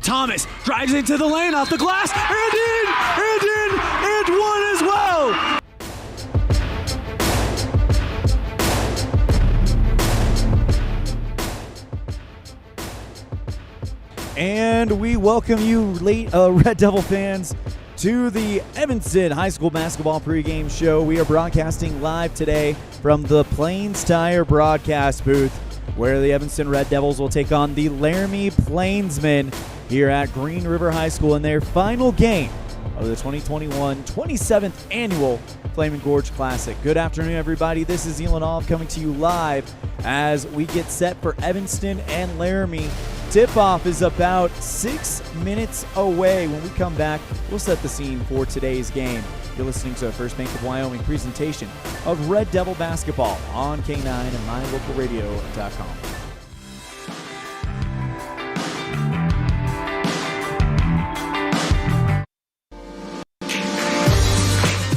Thomas drives into the lane, off the glass, and one as well. And we welcome you, Red Devil fans, to the Evanston High School Basketball pregame show. We are broadcasting live today from the Plains Tire broadcast booth, where the Evanston Red Devils will take on the Laramie Plainsmen here at Green River High School in their final game of the 2021 27th Annual Flaming Gorge Classic. Good afternoon, everybody. This is ELAN coming to you live as we get set for Evanston and Laramie. Tip-off is about 6 minutes away. When we come back, we'll set the scene for today's game. You're listening to a First Bank of Wyoming presentation of Red Devil basketball on K9 and MyLocalRadio.com.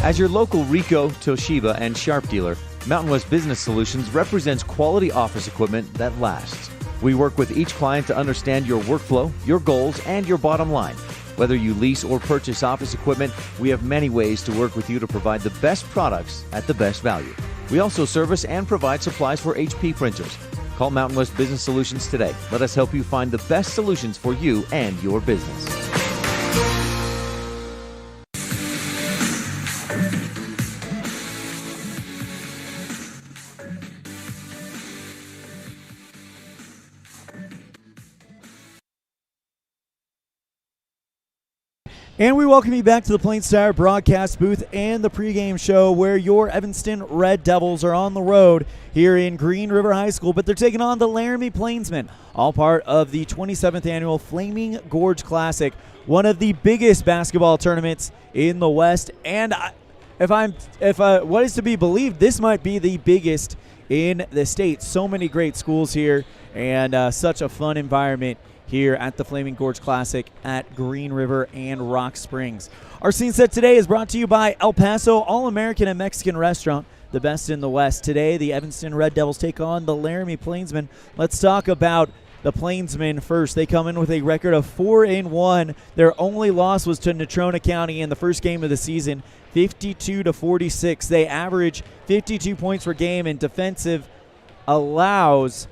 As your local Ricoh, Toshiba, and Sharp dealer, Mountain West Business Solutions represents quality office equipment that lasts. We work with each client to understand your workflow, your goals, and your bottom line. Whether you lease or purchase office equipment, we have many ways to work with you to provide the best products at the best value. We also service and provide supplies for HP printers. Call Mountain West Business Solutions today. Let us help you find the best solutions for you and your business. And we welcome you back to the Plains Tire broadcast booth and the pregame show, where your Evanston Red Devils are on the road here in Green River High School, but they're taking on the Laramie Plainsmen, all part of the 27th Annual Flaming Gorge Classic, one of the biggest basketball tournaments in the West. And if what is to be believed, this might be the biggest in the state. So many great schools here, and such a fun environment here at the Flaming Gorge Classic at Green River and Rock Springs. Our scene set today is brought to you by El Paso All-American and Mexican Restaurant, the best in the West. Today, the Evanston Red Devils take on the Laramie Plainsmen. Let's talk about the Plainsmen first. They come in with a record of 4-1. Their only loss was to Natrona County in the first game of the season, 52-46. They average 52 points per game, and defensive allows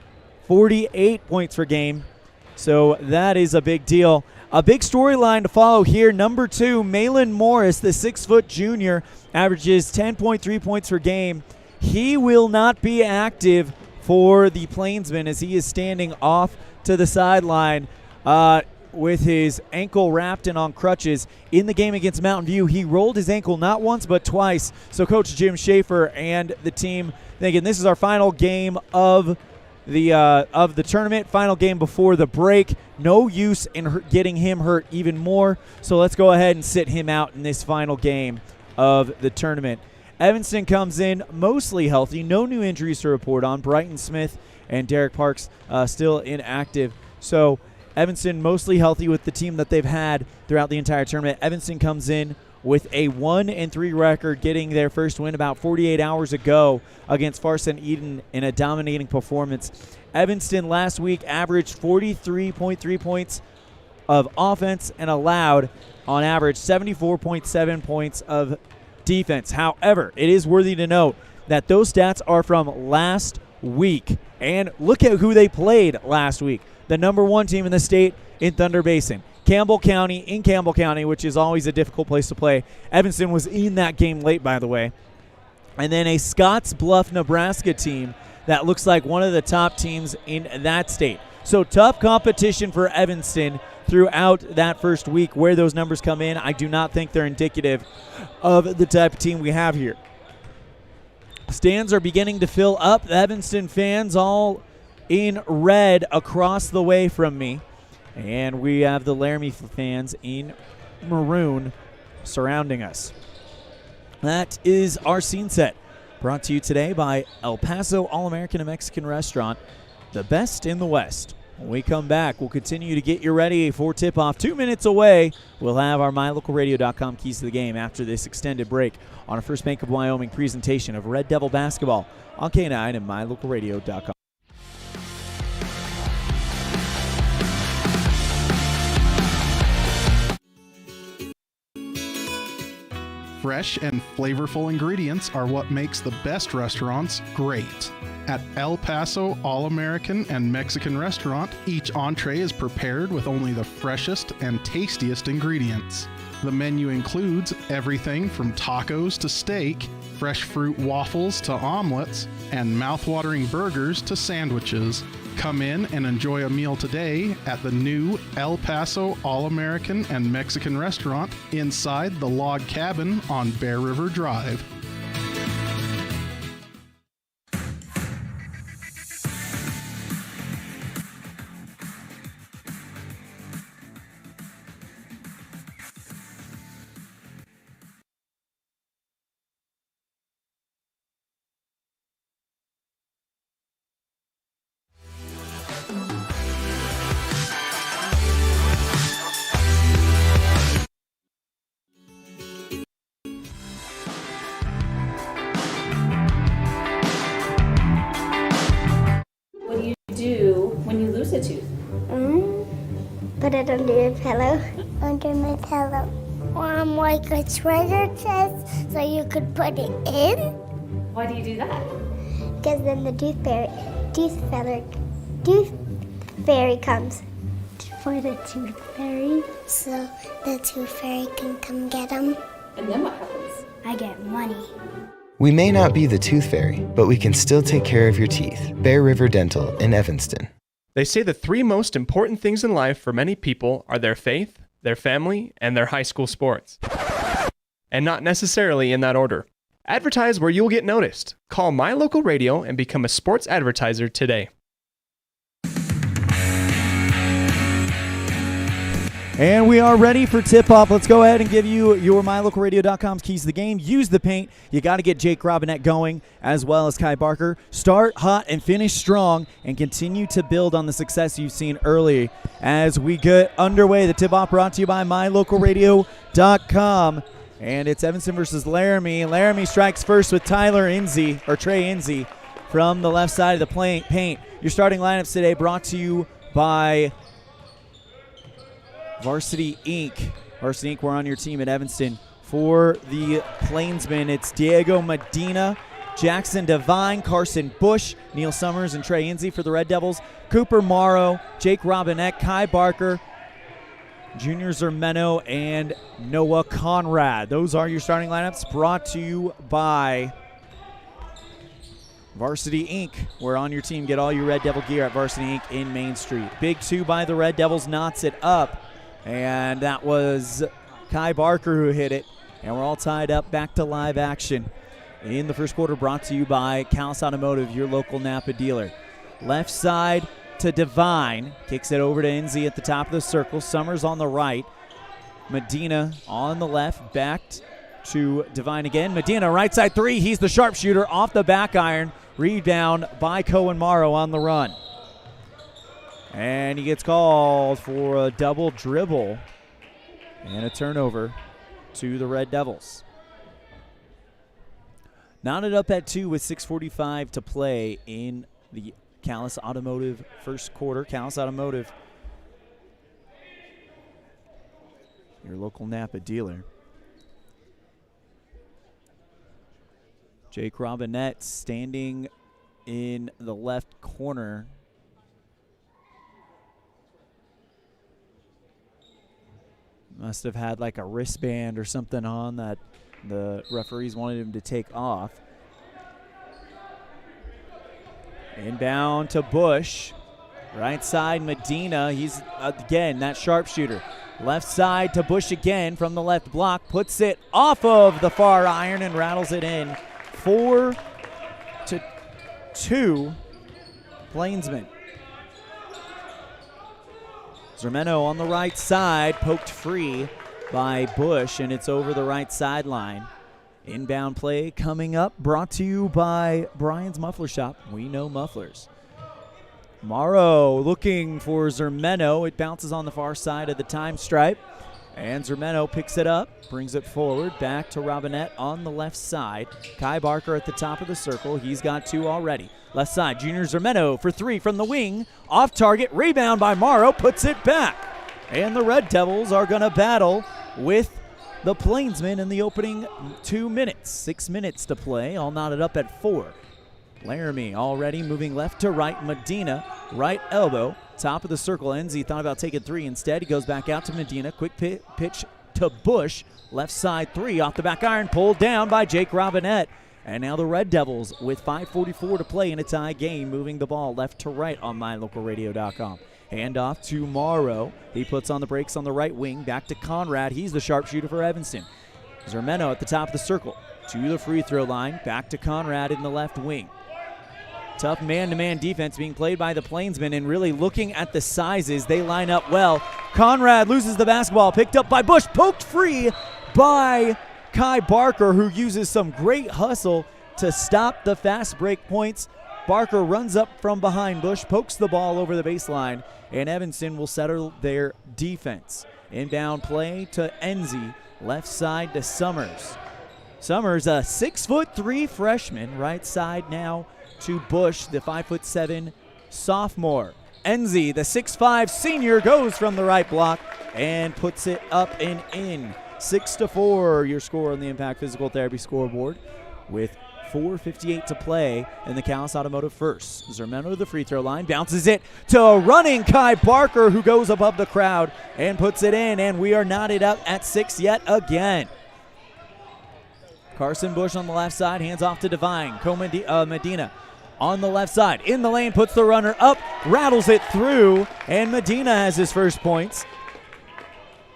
48 points per game. So that is a big deal. A big storyline to follow here. Number 2, Maelyn Morris, the 6-foot junior, averages 10.3 points per game. He will not be active for the Plainsmen as he is standing off to the sideline with his ankle wrapped and on crutches. In the game against Mountain View, he rolled his ankle not once but twice. So Coach Jim Schaefer and the team thinking this is our final game of the tournament, final game before the break. No use in getting him hurt even more, so let's go ahead and sit him out in this final game of the tournament. Evanston comes in mostly healthy, no new injuries to report on. Brighton Smith and Derek Parks still inactive, so Evanston mostly healthy with the team that they've had throughout the entire tournament. Evanston comes in with a 1-3 record, getting their first win about 48 hours ago against Farson Eden in a dominating performance. Evanston last week averaged 43.3 points of offense and allowed, on average, 74.7 points of defense. However, it is worthy to note that those stats are from last week. And look at who they played last week. The number 1 team in the state in Thunder Basin. Campbell County, which is always a difficult place to play. Evanston was in that game late, by the way. And then a Scotts Bluff, Nebraska team that looks like one of the top teams in that state. So tough competition for Evanston throughout that first week. Where those numbers come in, I do not think they're indicative of the type of team we have here. Stands are beginning to fill up. The Evanston fans all in red across the way from me. And we have the Laramie fans in maroon surrounding us. That is our scene set, brought to you today by El Paso All-American and Mexican Restaurant, the best in the West. When we come back, we'll continue to get you ready for tip-off. 2 minutes away, we'll have our MyLocalRadio.com keys to the game after this extended break on a First Bank of Wyoming presentation of Red Devil basketball on K9 and MyLocalRadio.com. Fresh and flavorful ingredients are what makes the best restaurants great. At El Paso All-American and Mexican Restaurant, each entree is prepared with only the freshest and tastiest ingredients. The menu includes everything from tacos to steak, fresh fruit waffles to omelets, and mouth-watering burgers to sandwiches. Come in and enjoy a meal today at the new El Paso All-American and Mexican Restaurant inside the log cabin on Bear River Drive. What do you do when you lose a tooth? Put it under your pillow. Under my pillow. Like a treasure chest so you could put it in. Why do you do that? Because then the tooth fairy comes. For the tooth fairy. So the tooth fairy can come get them. And then what happens? I get money. We may not be the tooth fairy, but we can still take care of your teeth. Bear River Dental in Evanston. They say the three most important things in life for many people are their faith, their family, and their high school sports. And not necessarily in that order. Advertise where you'll get noticed. Call My Local Radio and become a sports advertiser today. And we are ready for tip-off. Let's go ahead and give you your MyLocalRadio.com's keys to the game. Use the paint. You got to get Jake Robinette going, as well as Kai Barker. Start hot and finish strong, and continue to build on the success you've seen early. As we get underway, the tip-off brought to you by MyLocalRadio.com. And it's Evanston versus Laramie. Laramie strikes first with Trey Inzi from the left side of the paint. Your starting lineups today brought to you by Varsity Inc. Varsity Inc., we're on your team at Evanston. For the Plainsmen, it's Diego Medina, Jackson Devine, Carson Bush, Neil Summers, and Trey Inzi. For the Red Devils, Cooper Morrow, Jake Robinette, Kai Barker, Junior Zermeno, and Noah Conrad. Those are your starting lineups brought to you by Varsity Inc. We're on your team. Get all your Red Devil gear at Varsity Inc. in Main Street. Big two by the Red Devils knots it up. And that was Kai Barker who hit it. And we're all tied up. Back to live action in the first quarter, brought to you by Callis Automotive, your local Napa dealer. Left side to Devine. Kicks it over to Inzi at the top of the circle. Summers on the right. Medina on the left. Back to Devine again. Medina, right side three. He's the sharpshooter off the back iron. Rebound by Cohen Morrow on the run. And he gets called for a double dribble and a turnover to the Red Devils. Knotted up at 2 with 6:45 to play in the Callis Automotive first quarter. Callis Automotive, your local Napa dealer. Jake Robinette standing in the left corner. Must have had like a wristband or something on that the referees wanted him to take off. Inbound to Bush. Right side, Medina. He's, again, that sharpshooter. Left side to Bush again from the left block. Puts it off of the far iron and rattles it in. 4-2, Plainsmen. Zermeno on the right side, poked free by Bush, and it's over the right sideline. Inbound play coming up, brought to you by Brian's Muffler Shop. We know mufflers. Morrow looking for Zermeno. It bounces on the far side of the time stripe, and Zermeno picks it up, brings it forward, back to Robinette on the left side. Kai Barker at the top of the circle. He's got two already. Left side, Junior Zermeno for three from the wing. Off target, rebound by Morrow, puts it back. And the Red Devils are going to battle with the Plainsmen in the opening 2 minutes. 6 minutes to play, all knotted up at 4. Laramie already moving left to right. Medina, right elbow, top of the circle. Enzi thought about taking 3 instead. He goes back out to Medina. Quick pitch to Bush. Left side 3 off the back iron. Pulled down by Jake Robinette. And now the Red Devils with 5:44 to play in a tie game, moving the ball left to right on mylocalradio.com. Hand off to Morrow. He puts on the brakes on the right wing. Back to Conrad. He's the sharpshooter for Evanston. Zermeno at the top of the circle. To the free throw line. Back to Conrad in the left wing. Tough man-to-man defense being played by the Plainsmen, and really looking at the sizes, they line up well. Conrad loses the basketball, picked up by Bush, poked free by Kai Barker, who uses some great hustle to stop the fast break points. Barker runs up from behind Bush, pokes the ball over the baseline, and Evanston will settle their defense. Inbound play to Enzi, left side to Summers. Summers, a 6'3" freshman, right side now to Bush, the 5'7" sophomore. Enzi, the 6'5" senior, goes from the right block and puts it up and in. 6-4, your score on the Impact Physical Therapy scoreboard with 4:58 to play in the Callis Automotive first. Zermeno to the free throw line, bounces it to a running Kai Barker, who goes above the crowd and puts it in, and we are knotted up at 6 yet again. Carson Bush on the left side, hands off to Divine. Medina on the left side, in the lane, puts the runner up, rattles it through, and Medina has his first points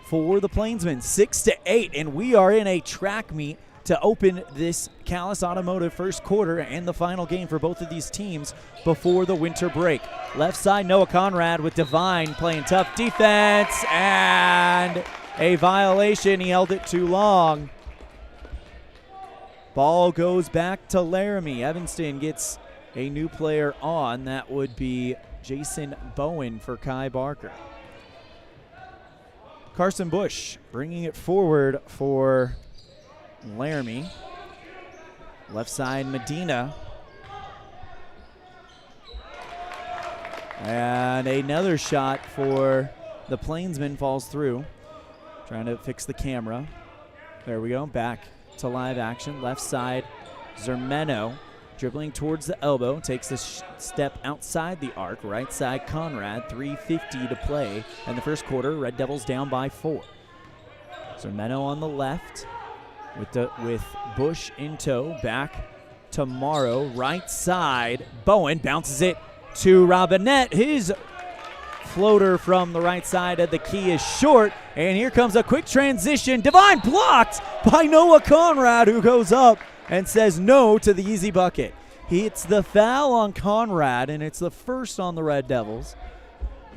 for the Plainsmen, 6-8, and we are in a track meet to open this Callis Automotive first quarter and the final game for both of these teams before the winter break. Left side, Noah Conrad with Divine playing tough defense, and a violation. He held it too long. Ball goes back to Laramie. Evanston gets a new player on. That would be Jason Bowen for Kai Barker. Carson Bush bringing it forward for Laramie. Left side, Medina. And another shot for the Plainsmen falls through. Trying to fix the camera. There we go. Back to live action. Left side, Zermeno dribbling towards the elbow. Takes a step outside the arc. Right side, Conrad. 3:50 to play in the first quarter. Red Devils down by 4. Zermeno on the left with Bush in tow. Back to Morrow. Right side, Bowen bounces it to Robinette. His floater from the right side of the key is short, and here comes a quick transition. Divine blocked by Noah Conrad, who goes up and says no to the easy bucket. It's the foul on Conrad, and it's the first on the Red Devils,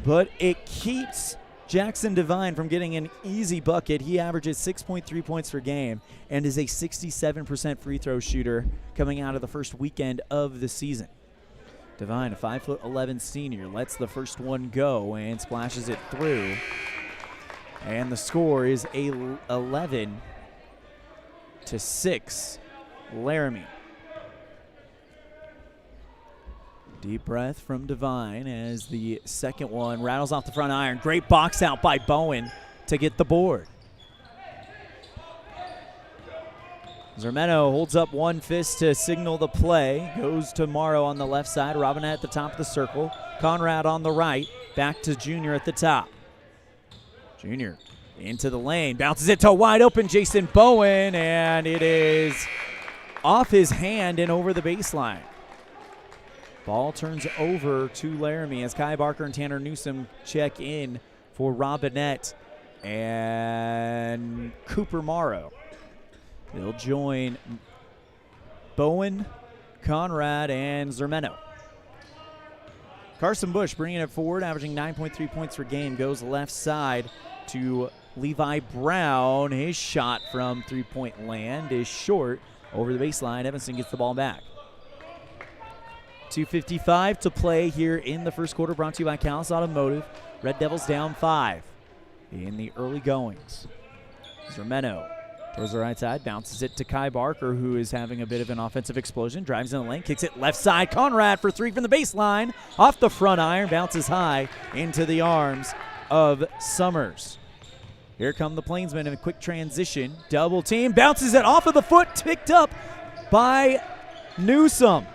but it keeps Jackson Divine from getting an easy bucket. He averages 6.3 points per game and is a 67% free throw shooter coming out of the first weekend of the season. Divine, a 5'11" senior, lets the first one go and splashes it through. And the score is 11-6, Laramie. Deep breath from Divine as the second one rattles off the front iron. Great box out by Bowen to get the board. Zermeno holds up one fist to signal the play. Goes to Morrow on the left side. Robinette at the top of the circle. Conrad on the right. Back to Junior at the top. Junior into the lane. Bounces it to wide open Jason Bowen, and it is off his hand and over the baseline. Ball turns over to Laramie as Kai Barker and Tanner Newsom check in for Robinette and Cooper Morrow. They'll join Bowen, Conrad, and Zermeno. Carson Bush bringing it forward, averaging 9.3 points per game, goes left side to Levi Brown. His shot from three-point land is short over the baseline. Evanston gets the ball back. 2:55 to play here in the first quarter, brought to you by Callis Automotive. Red Devils down 5 in the early goings. Zermeno towards the right side, bounces it to Kai Barker, who is having a bit of an offensive explosion. Drives in the lane, kicks it left side. Conrad for 3 from the baseline. Off the front iron, bounces high into the arms of Summers. Here come the Plainsmen in a quick transition. Double team, bounces it off of the foot, picked up by Newsome.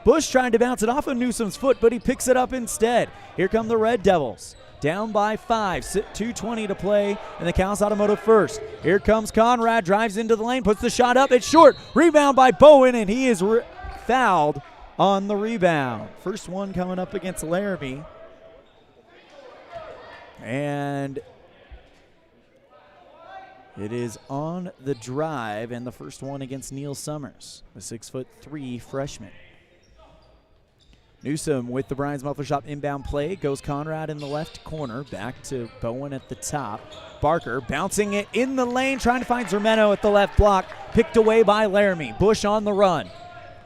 Bush trying to bounce it off of Newsome's foot, but he picks it up instead. Here come the Red Devils. Down by 5, 2:20 to play in the Callis Automotive first. Here comes Conrad, drives into the lane, puts the shot up, it's short. Rebound by Bowen, and he is fouled on the rebound. First one coming up against Laramie. And it is on the drive, and the first one against Neil Summers, the 6'3" freshman. Newsome with the Brian's Muffler Shop inbound play. Goes Conrad in the left corner. Back to Bowen at the top. Barker bouncing it in the lane, trying to find Zermeno at the left block. Picked away by Laramie. Bush on the run.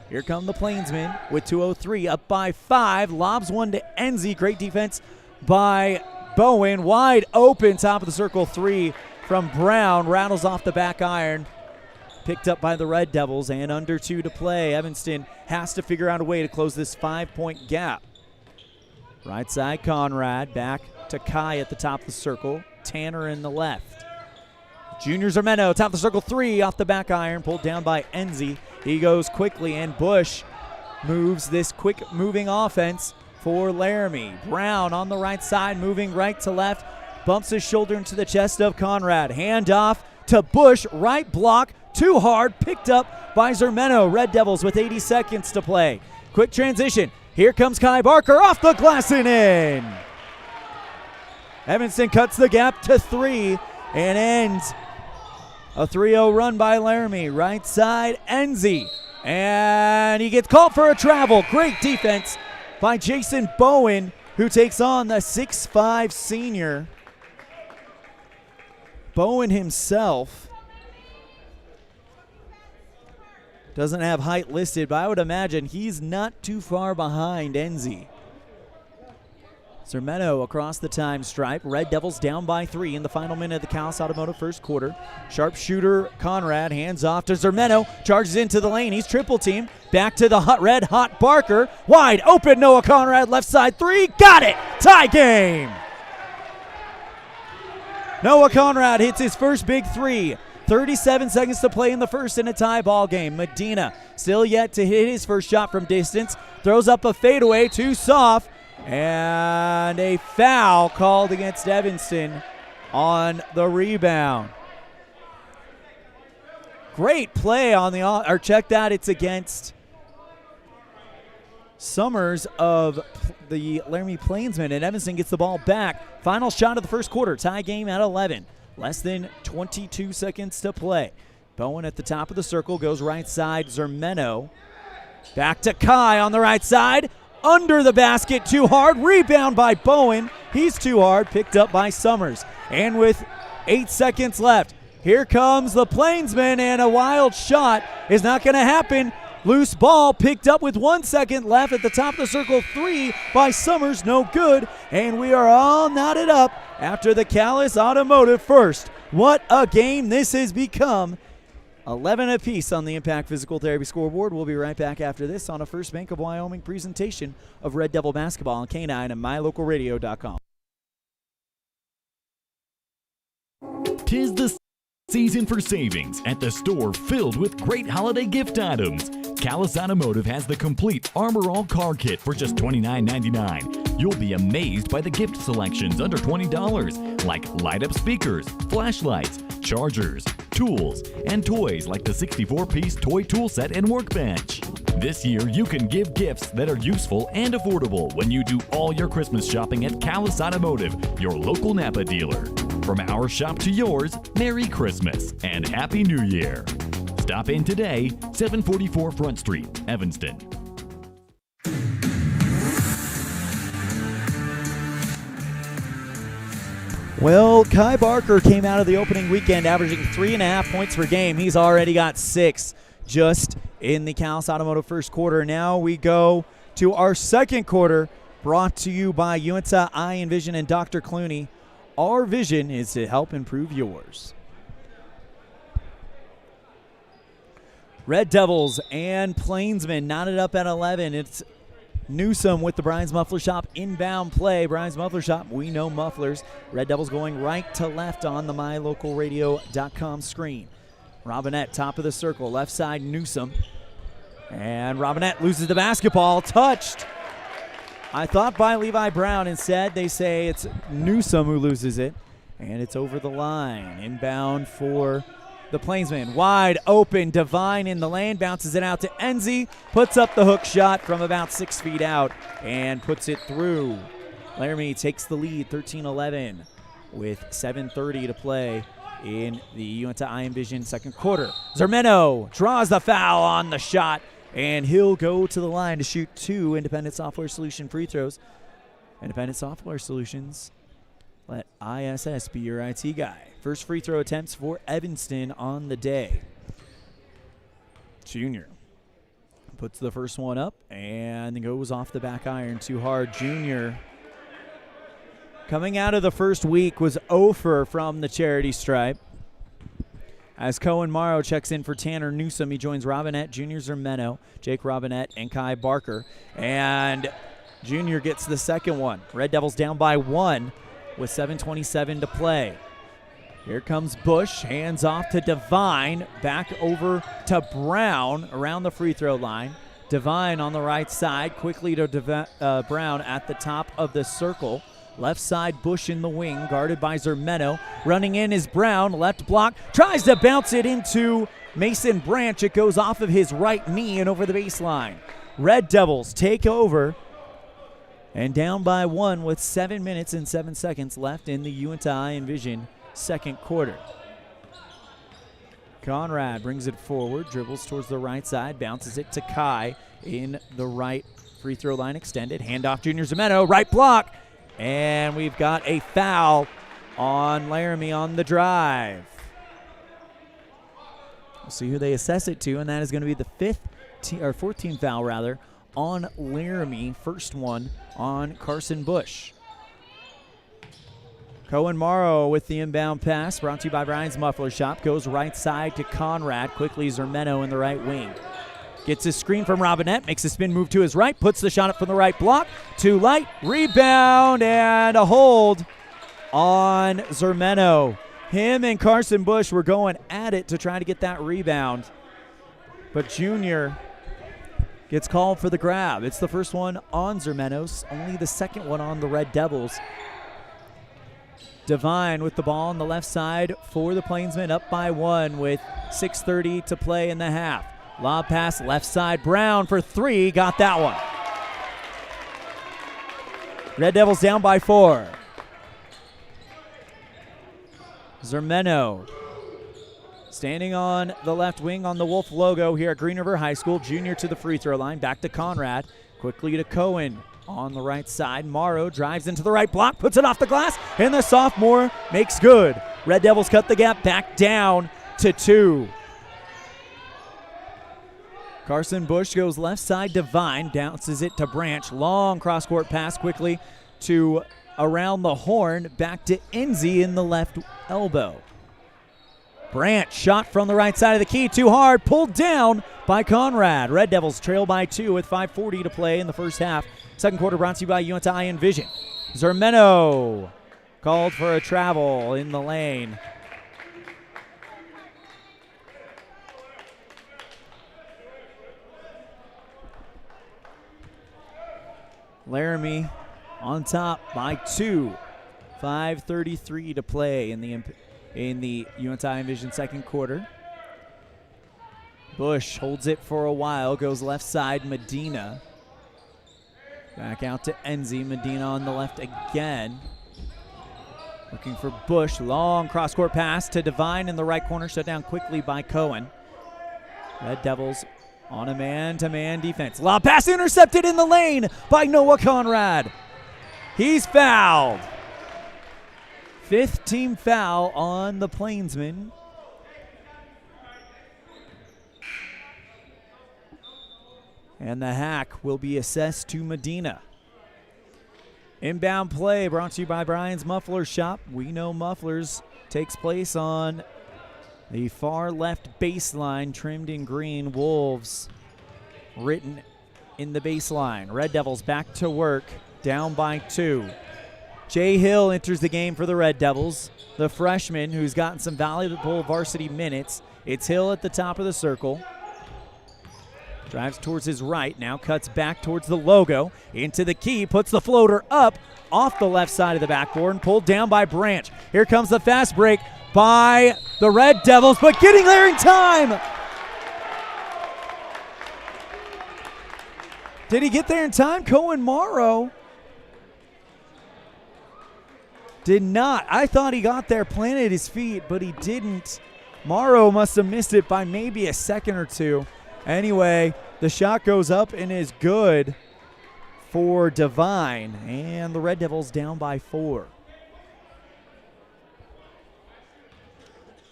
Here come the Plainsmen with 2:03, up by 5. Lobs one to Enzi. Great defense by Bowen. Wide open, top of the circle 3 from Brown. Rattles off the back iron. Picked up by the Red Devils, and under 2 to play. Evanston has to figure out a way to close this 5-point gap. Right side, Conrad. Back to Kai at the top of the circle. Tanner in the left. Junior Zermeno, top of the circle 3, off the back iron. Pulled down by Enzi. He goes quickly, and Bush moves this quick moving offense for Laramie. Brown on the right side, moving right to left. Bumps his shoulder into the chest of Conrad. Hand off to Bush, right block. Too hard, picked up by Zermeno. Red Devils with 80 seconds to play. Quick transition. Here comes Kai Barker off the glass and in. Evanston cuts the gap to 3 and ends a 3-0 run by Laramie. Right side, Enzi. And he gets called for a travel. Great defense by Jason Bowen, who takes on the 6'5" senior. Bowen himself doesn't have height listed, but I would imagine he's not too far behind Enzi. Zermeno across the time stripe. Red Devils down by 3 in the final minute of the Callis Automotive first quarter. Sharpshooter Conrad hands off to Zermeno. Charges into the lane. He's triple teamed. Back to the red hot Barker. Wide open Noah Conrad. Left side 3. Got it. Tie game. Noah Conrad hits his first big 3. 37 seconds to play in the first in a tie ball game. Medina still yet to hit his first shot from distance. Throws up a fadeaway, too soft. And a foul called against Evanston on the rebound. Great play on the, or check that, it's against Summers of the Laramie Plainsmen, and Evanston gets the ball back. Final shot of the first quarter, tie game at 11. Less than 22 seconds to play. Bowen at the top of the circle, goes right side, Zermeno. Back to Kai on the right side. Under the basket, too hard. Rebound by Bowen. He's too hard, picked up by Summers. And with 8 seconds left, here comes the Plainsmen, and a wild shot is not going to happen. Loose ball picked up with 1 second left at the top of the circle. 3 by Summers, no good. And we are all knotted up after the Callis Automotive first. What a game this has become. 11 apiece on the Impact Physical Therapy scoreboard. We'll be right back after this on a First Bank of Wyoming presentation of Red Devil basketball on K9 and MyLocalRadio.com. Tis the season for savings at the store filled with great holiday gift items. Callis Automotive has the complete Armor All car kit for just $29.99. You'll be amazed by the gift selections under $20, like light-up speakers, flashlights, chargers, tools, and toys like the 64-piece toy tool set and workbench. This year, you can give gifts that are useful and affordable when you do all your Christmas shopping at Callis Automotive, your local Napa dealer. From our shop to yours, Merry Christmas and Happy New Year. Stop in today, 744 Front Street, Evanston. Well, Kai Barker came out of the opening weekend averaging 3.5 points per game. He's already got 6 just in the Callis Automotive first quarter. Now we go to our second quarter, brought to you by Uinta Eye and Vision and Dr. Clooney. Our vision is to help improve yours. Red Devils and Plainsmen knotted up at 11. It's Newsom with the Brian's Muffler Shop inbound play. Brian's Muffler Shop, we know mufflers. Red Devils going right to left on the mylocalradio.com screen. Robinette, top of the circle, left side, Newsom. And Robinette loses the basketball, touched. I thought by Levi Brown. Instead, they say it's Newsom who loses it. And it's over the line. Inbound for the Plainsmen. Wide open, Devine in the lane, bounces it out to Enzi, puts up the hook shot from about 6 feet out and puts it through. Laramie takes the lead, 13-11, with 7:30 to play in the Uinta Iron Vision second quarter. Zermeno draws the foul on the shot, and he'll go to the line to shoot 2 Independent Software Solution free throws. Independent Software Solutions, let ISS be your IT guy. First free throw attempts for Evanston on the day. Junior puts the first one up and goes off the back iron too hard. Junior, coming out of the first week, was 0 from the charity stripe. As Cohen Morrow checks in for Tanner Newsom, he joins Robinette, Junior Zermeno, Jake Robinette, and Kai Barker. And Junior gets the second one. Red Devils down by 1 with 7:27 to play. Here comes Bush, hands off to Devine, back over to Brown around the free throw line. Devine on the right side, quickly to Brown at the top of the circle. Left side, Bush in the wing, guarded by Zermeno. Running in is Brown, left block, tries to bounce it into Mason Branch. It goes off of his right knee and over the baseline. Red Devils take over and down by 1 with 7 minutes and 7 seconds left in the Uinta Iron Vision second quarter. Conrad brings it forward, dribbles towards the right side, bounces it to Kai in the right free throw line extended. Handoff, Junior Zermeno, right block. And we've got a foul on Laramie on the drive. We'll see who they assess it to, and that is going to be the 14th foul rather on Laramie. First one on Carson Bush. Cohen Morrow with the inbound pass, brought to you by Brian's Muffler Shop. Goes right side to Conrad. Quickly Zermeno in the right wing. Gets his screen from Robinette, makes a spin move to his right, puts the shot up from the right block. Too light, rebound, and a hold on Zermeno. Him and Carson Bush were going at it to try to get that rebound. But Junior gets called for the grab. It's the first one on Zermeno, only the second one on the Red Devils. Devine with the ball on the left side for the Plainsmen, up by 1 with 6:30 to play in the half. Lob pass left side, Brown for 3, got that one. Red Devils down by 4. Zermeno standing on the left wing on the Wolf logo here at Green River High School. Junior to the free throw line, back to Conrad, quickly to Cohen. On the right side, Morrow drives into the right block, puts it off the glass, and the sophomore makes good. Red Devils cut the gap back down to 2. Carson Bush goes left side, Devine bounces it to Branch. Long cross-court pass quickly to around the horn, back to Enzi in the left elbow. Branch shot from the right side of the key, too hard, pulled down by Conrad. Red Devils trail by 2 with 5:40 to play in the first half. Second quarter brought to you by Uinta Iron Vision. Zermeno called for a travel in the lane. Laramie on top by 2. 5:33 to play in the Uinta Iron Vision second quarter. Bush holds it for a while, goes left side, Medina. Back out to Enzi, Medina on the left again. Looking for Bush, long cross-court pass to Devine in the right corner, shut down quickly by Cohen. Red Devils on a man-to-man defense. Lob pass intercepted in the lane by Noah Conrad. He's fouled. 5th team foul on the Plainsmen. And the hack will be assessed to Medina. Inbound play brought to you by Brian's Muffler Shop. We know mufflers takes place on the far left baseline, trimmed in green. Wolves written in the baseline. Red Devils back to work, down by 2. Jay Hill enters the game for the Red Devils, the freshman who's gotten some valuable varsity minutes. It's Hill at the top of the circle. Drives towards his right, now cuts back towards the logo, into the key, puts the floater up off the left side of the backboard and pulled down by Branch. Here comes the fast break by the Red Devils, but getting there in time. Did he get there in time? Cohen Morrow did not. I thought he got there, planted his feet, but he didn't. Morrow must have missed it by maybe a second or two. Anyway, the shot goes up and is good for Devine, and the Red Devils down by 4.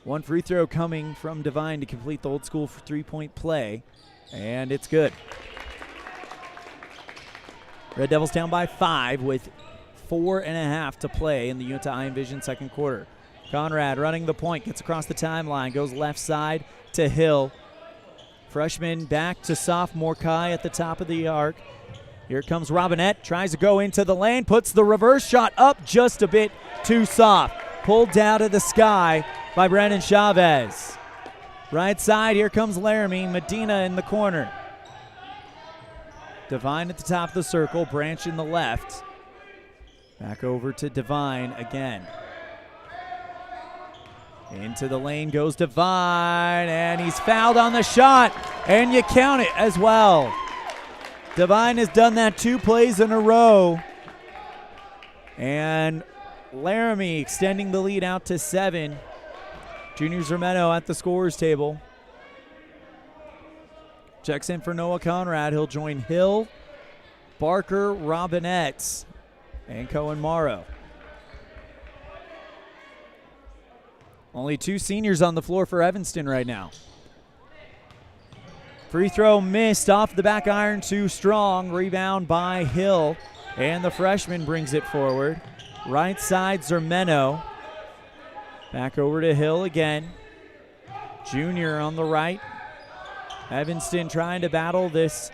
One free throw coming from Devine to complete the old school for three-point play, and it's good. Red Devils down by 5 with 4.5 to play in the Uinta Iron Vision second quarter. Conrad running the point, gets across the timeline, goes left side to Hill. Freshman back to sophomore Kai at the top of the arc. Here comes Robinette, tries to go into the lane, puts the reverse shot up just a bit too soft. Pulled down to the sky by Brandon Chavez. Right side, here comes Laramie, Medina in the corner. Devine at the top of the circle, Branch in the left. Back over to Devine again. Into the lane goes Devine, and he's fouled on the shot, and you count it as well. Devine has done that 2 plays in a row, and Laramie extending the lead out to 7. Junior Zermeno at the scorer's table. Checks in for Noah Conrad. He'll join Hill, Barker, Robinette, and Cohen Morrow. Only 2 seniors on the floor for Evanston right now. Free throw missed off the back iron, too strong. Rebound by Hill, and the freshman brings it forward. Right side, Zermeno. Back over to Hill again. Junior on the right. Evanston trying to battle this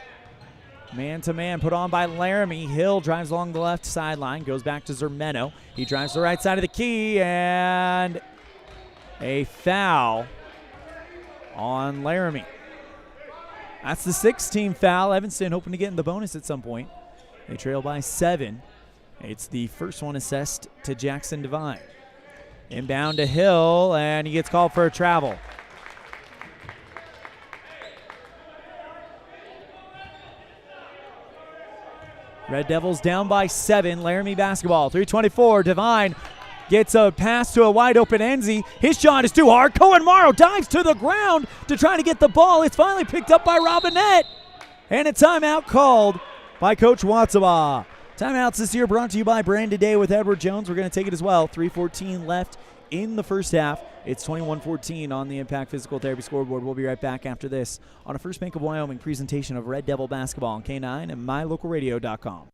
man-to-man put on by Laramie. Hill drives along the left sideline, goes back to Zermeno. He drives the right side of the key, and a foul on Laramie. That's the 6th team foul. Evanston hoping to get in the bonus at some point. They trail by 7. It's the first one assessed to Jackson Devine. Inbound to Hill, and he gets called for a travel. Red Devils down by 7. Laramie basketball. 3:24. Devine gets a pass to a wide open Enzi. His shot is too hard. Cohen Morrow dives to the ground to try to get the ball. It's finally picked up by Robinette. And a timeout called by Coach Watsaba. Timeouts this year brought to you by Brandon Day with Edward Jones. We're going to take it as well. 3:14 left in the first half. It's 21-14 on the Impact Physical Therapy scoreboard. We'll be right back after this on a First Bank of Wyoming presentation of Red Devil basketball on K9 and mylocalradio.com.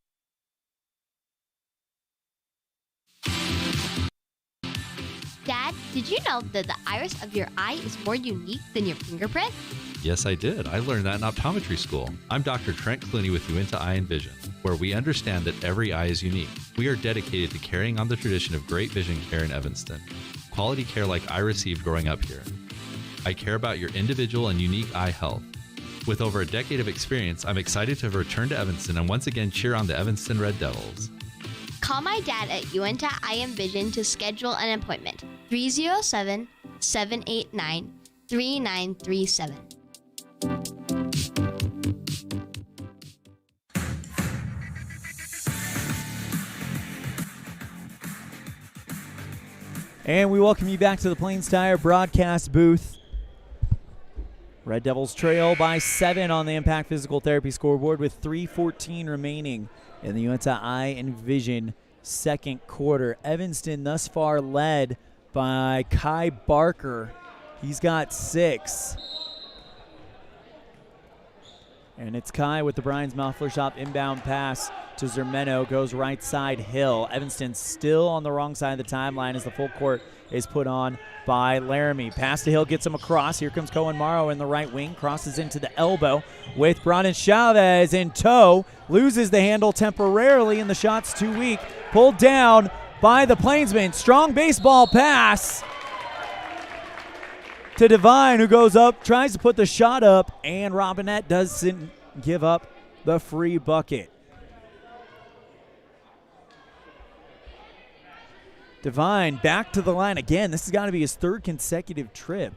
Dad, did you know that the iris of your eye is more unique than your fingerprint? Yes, I did. I learned that in optometry school. I'm Dr. Trent Clooney with Uinta Eye and Vision, where we understand that every eye is unique. We are dedicated to carrying on the tradition of great vision care in Evanston. Quality care like I received growing up here. I care about your individual and unique eye health. With over a decade of experience, I'm excited to have returned to Evanston and once again cheer on the Evanston Red Devils. Call my dad at Uinta Eye and Vision to schedule an appointment. 307-789-3937. And we welcome you back to the Plains Tire broadcast booth. Red Devils trail by 7 on the Impact Physical Therapy scoreboard with 3:14 remaining in the Uinta Eye and Vision second quarter. Evanston thus far led by Kai Barker. He's got 6. And it's Kai with the Bryan's Muffler Shop inbound pass to Zermeno. Goes right side, Hill. Evanston still on the wrong side of the timeline as the full court is put on by Laramie. Pass to Hill, gets him across. Here comes Cohen Morrow in the right wing. Crosses into the elbow with Brandon Chavez in tow. Loses the handle temporarily, and the shot's too weak. Pulled down by the Plainsman. Strong baseball pass to Devine, who goes up, tries to put the shot up, and Robinette doesn't give up the free bucket. Devine back to the line again. This has got to be his third consecutive trip.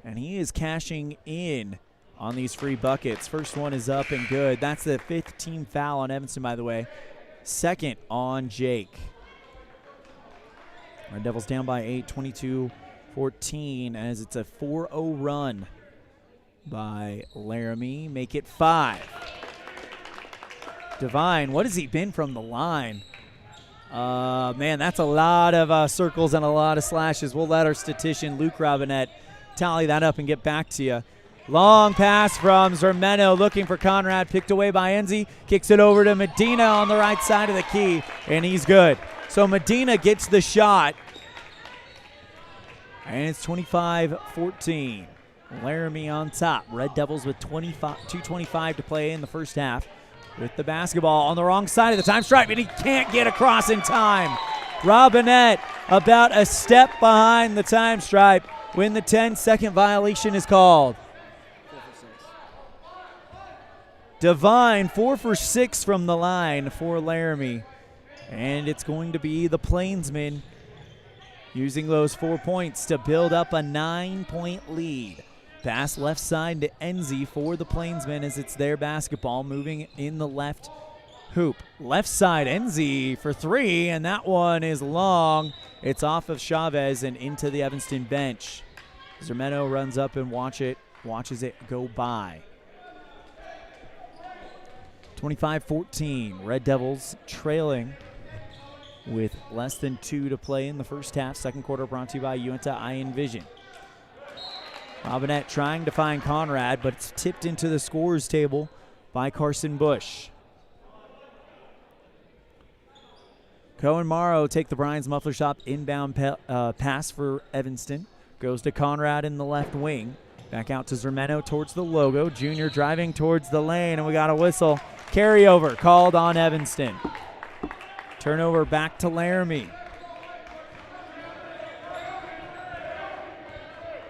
And he is cashing in on these free buckets. First one is up and good. That's the 5th team foul on Evanston, by the way. Second on Jake. Red Devils down by 8, 22-14, as it's a 4-0 run by Laramie. Make it 5. Devine, what has he been from the line? Man, that's a lot of circles and a lot of slashes. We'll let our statistician, Luke Robinette, tally that up and get back to you. Long pass from Zermeno, looking for Conrad, picked away by Enzi. Kicks it over to Medina on the right side of the key, and he's good. So Medina gets the shot, and it's 25-14. Laramie on top. Red Devils with 2:25 to play in the first half. With the basketball on the wrong side of the time stripe, and he can't get across in time. Robinette about a step behind the time stripe when the 10-second violation is called. Devine, 4 for 6 from the line for Laramie. And it's going to be the Plainsmen using those 4 points to build up a 9-point lead. Pass left side to Enzi for the Plainsmen as it's their basketball, moving in the left hoop. Left side, Enzi for 3, and that one is long. It's off of Chavez and into the Evanston bench. Zermeno runs up and watches it go by. 25-14, Red Devils trailing with less than 2 to play in the first half. Second quarter brought to you by Uinta Eye and Vision. Robinette trying to find Conrad, but it's tipped into the scorers table by Carson Bush. Cohen Morrow take the Bryan's Muffler Shop inbound pass for Evanston. Goes to Conrad in the left wing. Back out to Zermeno towards the logo. Junior driving towards the lane, and we got a whistle. Carryover called on Evanston. Turnover back to Laramie.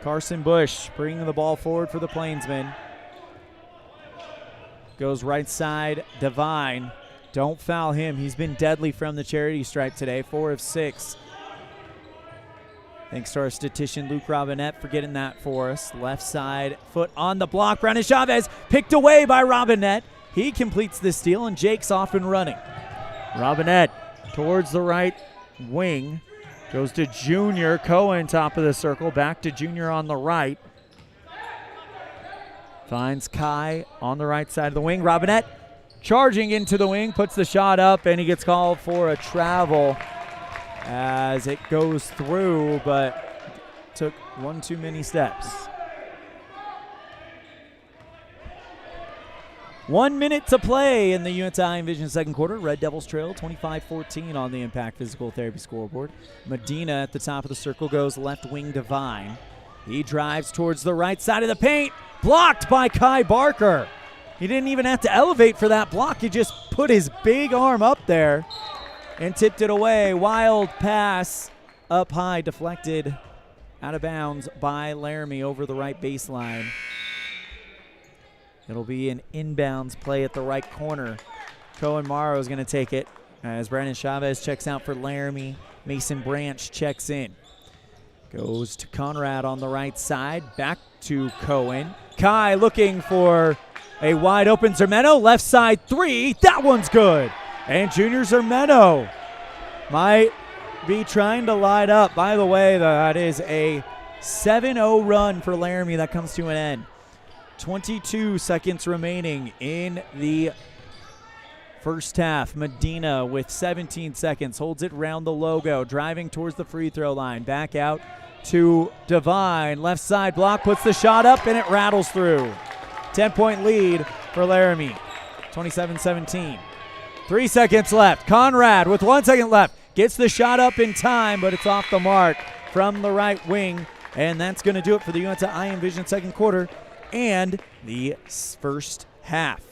Carson Bush bringing the ball forward for the Plainsmen. Goes right side, Devine. Don't foul him. He's been deadly from the charity stripe today, 4 of 6. Thanks to our statistician, Luke Robinette, for getting that for us. Left side, foot on the block. Brandon Chavez picked away by Robinette. He completes the steal, and Jake's off and running. Robinette towards the right wing. Goes to Junior. Cohen, top of the circle. Back to Junior on the right. Finds Kai on the right side of the wing. Robinette charging into the wing. Puts the shot up, and he gets called for a travel as it goes through, but took one too many steps. 1 minute to play in the Uinta Eye and Vision second quarter. Red Devils trail 25-14 on the Impact Physical Therapy scoreboard. Medina at the top of the circle goes left wing Devine. He drives towards the right side of the paint. Blocked by Kai Barker. He didn't even have to elevate for that block. He just put his big arm up there and tipped it away. Wild pass up high, deflected out of bounds by Laramie over the right baseline. It'll be an inbounds play at the right corner. Cohen Morrow is going to take it as Brandon Chavez checks out for Laramie. Mason Branch checks in. Goes to Conrad on the right side. Back to Cohen. Kai looking for a wide open Zermeno. Left side 3. That one's good. And Junior Zermeno might be trying to light up. By the way, that is a 7-0 run for Laramie that comes to an end. 22 seconds remaining in the first half. Medina with 17 seconds holds it round the logo, driving towards the free throw line. Back out to Devine. Left side block, puts the shot up, and it rattles through. 10-point lead for Laramie, 27-17. 3 seconds left. Conrad with 1 second left gets the shot up in time, but it's off the mark from the right wing. And that's going to do it for the Uinta Iron Vision second quarter and the first half.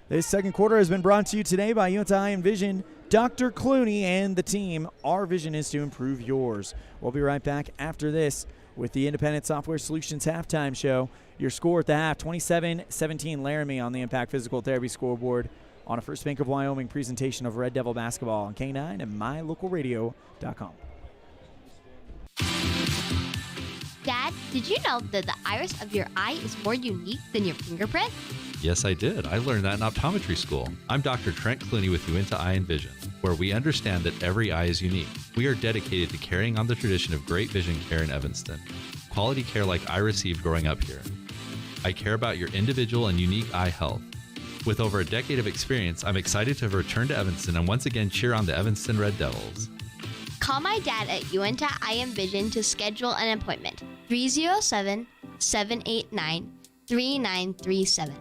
This second quarter has been brought to you today by Uinta Iron Vision, Dr. Clooney, and the team. Our vision is to improve yours. We'll be right back after this with the Independent Software Solutions halftime show. Your score at the half, 27-17 Laramie on the Impact Physical Therapy scoreboard on a First Bank of Wyoming presentation of Red Devil basketball on K9 and mylocalradio.com. Dad, did you know that the iris of your eye is more unique than your fingerprint? Yes, I did. I learned that in optometry school. I'm Dr. Trent Clooney with Uinta Eye and Vision, where we understand that every eye is unique. We are dedicated to carrying on the tradition of great vision care in Evanston. Quality care like I received growing up here. I care about your individual and unique eye health. With over a decade of experience, I'm excited to return to Evanston and once again cheer on the Evanston Red Devils. Call my dad at Uinta Eye and Vision to schedule an appointment. 307-789-3937.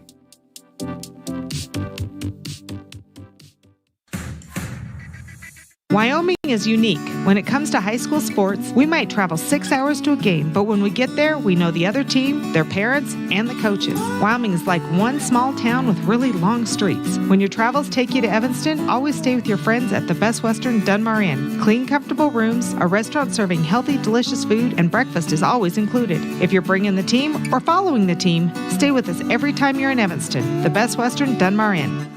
Wyoming is unique. When it comes to high school sports, we might travel 6 hours to a game, but when we get there, we know the other team, their parents, and the coaches. Wyoming is like one small town with really long streets. When your travels take you to Evanston, always stay with your friends at the Best Western Dunmar Inn. Clean, comfortable rooms, a restaurant serving healthy, delicious food, and breakfast is always included. If you're bringing the team or following the team, stay with us every time you're in Evanston. The Best Western Dunmar Inn.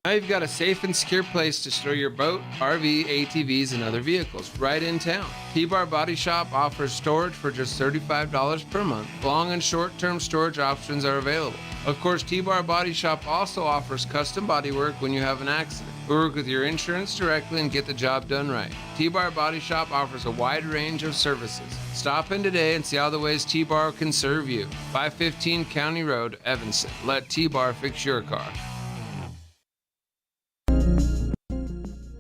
Now you've got a safe and secure place to store your boat, RV, ATVs, and other vehicles right in town. T-Bar Body Shop offers storage for just $35 per month. Long and short-term storage options are available. Of course, T-Bar Body Shop also offers custom body work when you have an accident. We work with your insurance directly and get the job done right. T-Bar Body Shop offers a wide range of services. Stop in today and see all the ways T-Bar can serve you. 515 County Road, Evanston. Let T-Bar fix your car.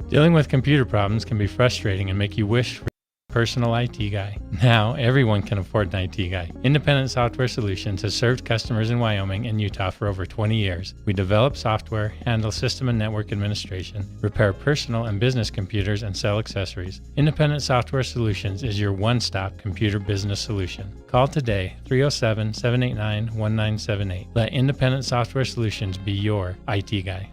Dealing with computer problems can be frustrating and make you wish for a personal IT guy. Now, everyone can afford an IT guy. Independent Software Solutions has served customers in Wyoming and Utah for over 20 years. We develop software, handle system and network administration, repair personal and business computers, and sell accessories. Independent Software Solutions is your one-stop computer business solution. Call today, 307-789-1978. Let Independent Software Solutions be your IT guy.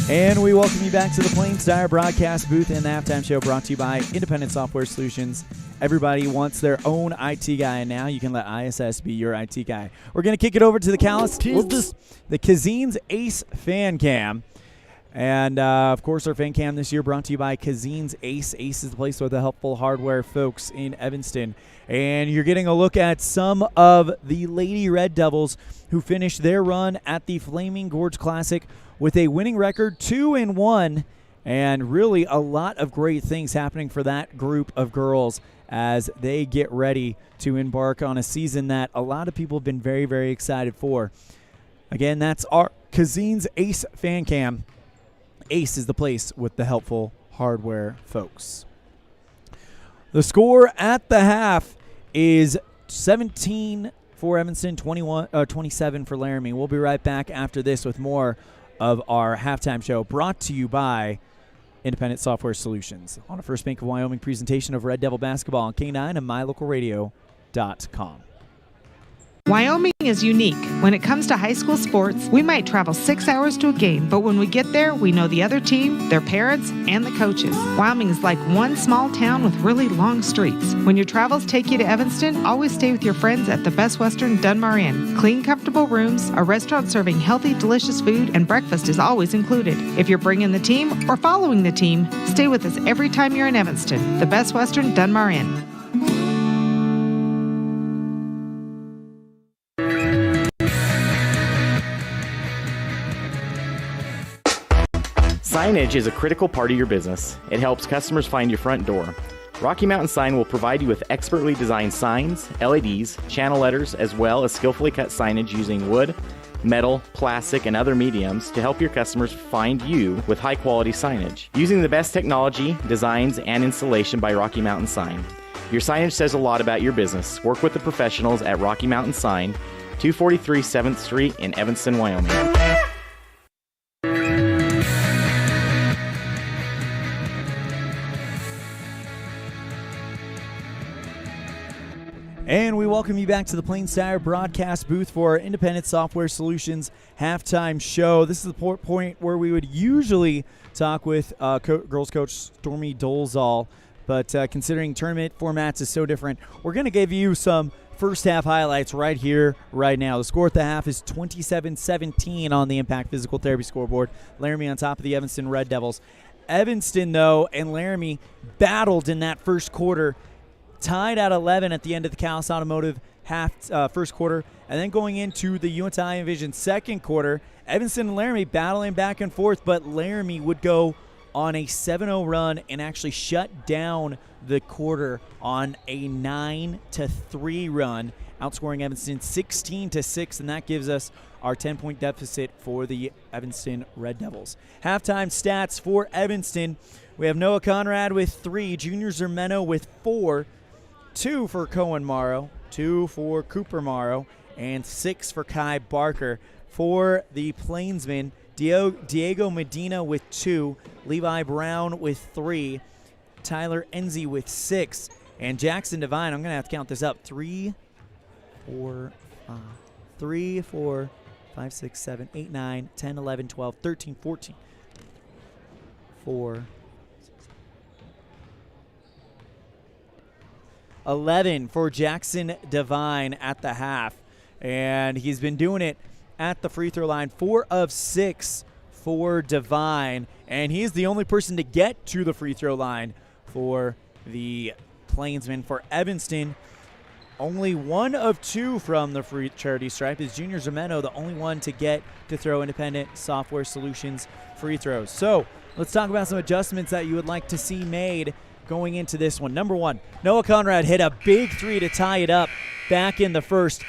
And we welcome you back to the Plains Tire broadcast booth and the halftime show brought to you by Independent Software Solutions. Everybody wants their own IT guy, and now you can let ISS be your IT guy. We're going to kick it over to the Kazine's Ace Fan Cam. And, of course, our fan cam this year brought to you by Kazine's Ace. Ace is the place with the helpful hardware folks in Evanston. And you're getting a look at some of the Lady Red Devils who finished their run at the Flaming Gorge Classic with a winning record 2-1, and really a lot of great things happening for that group of girls as they get ready to embark on a season that a lot of people have been very, very excited for. Again, that's our Kazine's Ace Fan Cam. Ace is the place with the helpful hardware folks. The score at the half is 17 for Evanston, 27 for Laramie. We'll be right back after this with more of our halftime show brought to you by Independent Software Solutions on a First Bank of Wyoming presentation of Red Devil basketball on K9 and mylocalradio.com. Wyoming is unique. When it comes to high school sports, we might travel 6 hours to a game, but when we get there, we know the other team, their parents, and the coaches. Wyoming is like one small town with really long streets. When your travels take you to Evanston, always stay with your friends at the Best Western Dunmar Inn. Clean, comfortable rooms, a restaurant serving healthy, delicious food, and breakfast is always included. If you're bringing the team or following the team, stay with us every time you're in Evanston. The Best Western Dunmar Inn. Signage is a critical part of your business. It helps customers find your front door. Rocky Mountain Sign will provide you with expertly designed signs, LEDs, channel letters, as well as skillfully cut signage using wood, metal, plastic, and other mediums to help your customers find you with high-quality signage. Using the best technology, designs, and installation by Rocky Mountain Sign. Your signage says a lot about your business. Work with the professionals at Rocky Mountain Sign, 243 7th Street in Evanston, Wyoming. And we welcome you back to the Plains Tire broadcast booth for our Independent Software Solutions halftime show. This is the point where we would usually talk with girls coach Stormy Dolezal, but considering tournament formats is so different, we're going to give you some first half highlights right here, right now. The score at the half is 27-17 on the Impact Physical Therapy scoreboard. Laramie on top of the Evanston Red Devils. Evanston, though, and Laramie battled in that first quarter, tied at 11 at the end of the Callis Automotive first quarter, and then going into the Untitled Division second quarter, Evanston and Laramie battling back and forth, but Laramie would go on a 7-0 run and actually shut down the quarter on a 9-3 run, outscoring Evanston 16-6, and that gives us our 10-point deficit for the Evanston Red Devils. Halftime stats for Evanston: we have Noah Conrad with 3, Junior Zermeno with 4, 2 for Cohen Morrow, 2 for Cooper Morrow, and 6 for Kai Barker. For the Plainsmen, Diego Medina with 2, Levi Brown with 3, Tyler Enzi with 6, and Jackson Devine, I'm going to have to count this up, 3, 4, 5, 6, 7, 8, 9, 10, 11, 12, 13, 14, 4, 11 for Jackson Devine at the half, and he's been doing it at the free throw line. 4 of 6 for Devine, and he's the only person to get to the free throw line for the Plainsmen. For Evanston, only 1 of 2 from the free charity stripe is Junior Zermeno, the only one to get to throw Independent Software Solutions free throws. So let's talk about some adjustments that you would like to see made going into this one. Number 1, Noah Conrad hit a big 3 to tie it up back in the first.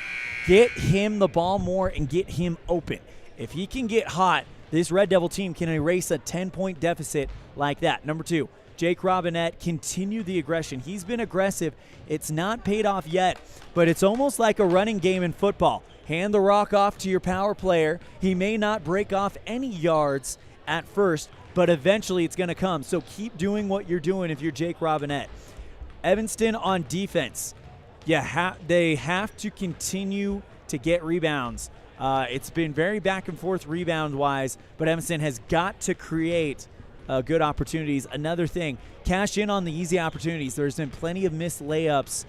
Get him the ball more and get him open. If he can get hot, this Red Devil team can erase a 10-point deficit like that. Number 2, Jake Robinette continued the aggression. He's been aggressive. It's not paid off yet, but it's almost like a running game in football. Hand the rock off to your power player. He may not break off any yards at first, but eventually it's going to come. So keep doing what you're doing if you're Jake Robinette. Evanston on defense. They have to continue to get rebounds. It's been very back and forth rebound-wise, but Evanston has got to create good opportunities. Another thing, cash in on the easy opportunities. There's been plenty of missed layups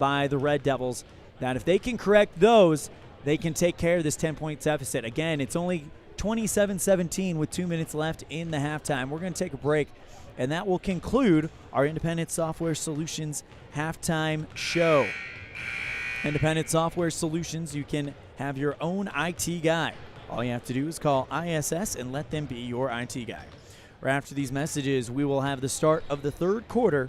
by the Red Devils that if they can correct those, they can take care of this 10-point deficit. Again, it's only 27-17 with 2 minutes left in the halftime. We're going to take a break, and that will conclude our Independent Software Solutions halftime show. Independent Software Solutions, you can have your own IT guy. All you have to do is call ISS and let them be your IT guy. Right after these messages, we will have the start of the third quarter.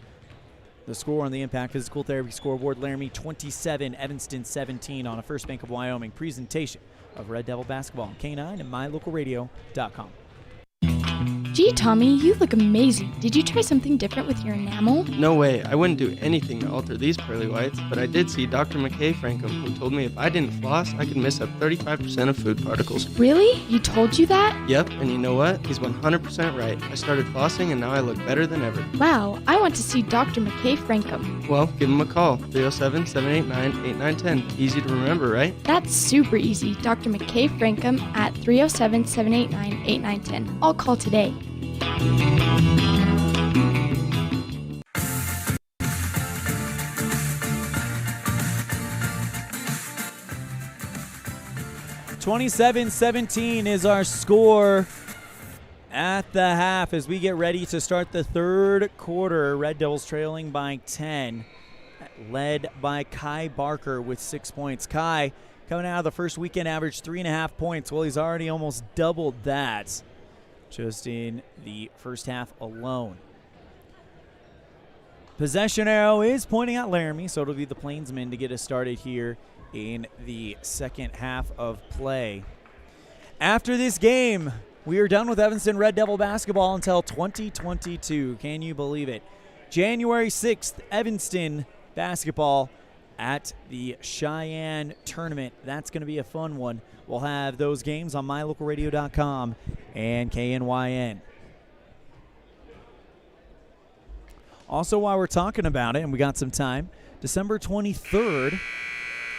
The score on the Impact Physical Therapy scoreboard: Laramie 27, Evanston 17 on a First Bank of Wyoming presentation of Red Devil basketball on K9 and MyLocalRadio.com. Gee, Tommy, you look amazing. Did you try something different with your enamel? No way. I wouldn't do anything to alter these pearly whites, but I did see Dr. McKay Frankham, who told me if I didn't floss, I could miss up 35% of food particles. Really? He told you that? Yep, and you know what? He's 100% right. I started flossing, and now I look better than ever. Wow, I want to see Dr. McKay Frankham. Well, give him a call. 307-789-8910. Easy to remember, right? That's super easy. Dr. McKay Frankham at 307-789-8910. I'll call today. 27-17 is our score at the half as we get ready to start the third quarter. Red Devils trailing by 10, led by Kai Barker with 6 points. Kai coming out of the first weekend averaged 3.5 points. Well, he's already almost doubled that just in the first half alone. Possession arrow is pointing at Laramie, so it'll be the Plainsmen to get us started here in the second half of play. After this game, we are done with Evanston Red Devil basketball until 2022. Can you believe it? January 6th, Evanston basketball at the Cheyenne tournament. That's going to be a fun one. We'll have those games on mylocalradio.com and KNYN. Also, while we're talking about it, and we got some time, December 23rd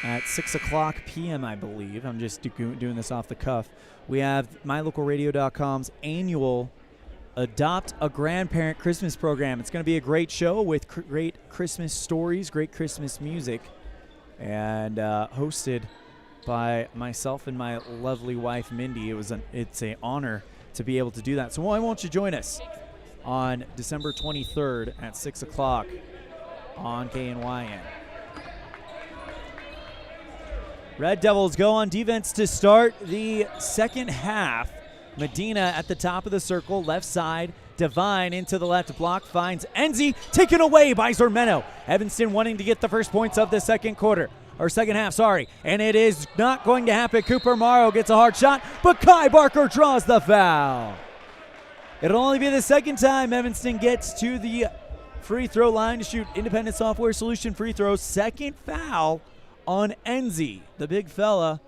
at 6 o'clock p.m., I believe. I'm just doing this off the cuff. We have mylocalradio.com's annual Adopt a Grandparent Christmas program. It's going to be a great show with great Christmas stories, great Christmas music, and hosted by myself and my lovely wife, Mindy. It's an honor to be able to do that. So why won't you join us on December 23rd at 6 o'clock on KNYN. Red Devils go on defense to start the second half. Medina at the top of the circle, left side. Divine into the left block, finds Enzi, taken away by Zermeno. Evanston wanting to get the first points of the second half, and it is not going to happen. Cooper Morrow gets a hard shot, but Kai Barker draws the foul. It'll only be the second time Evanston gets to the free throw line to shoot Independent Software Solution free throws. Second foul on Enzi, the big fella.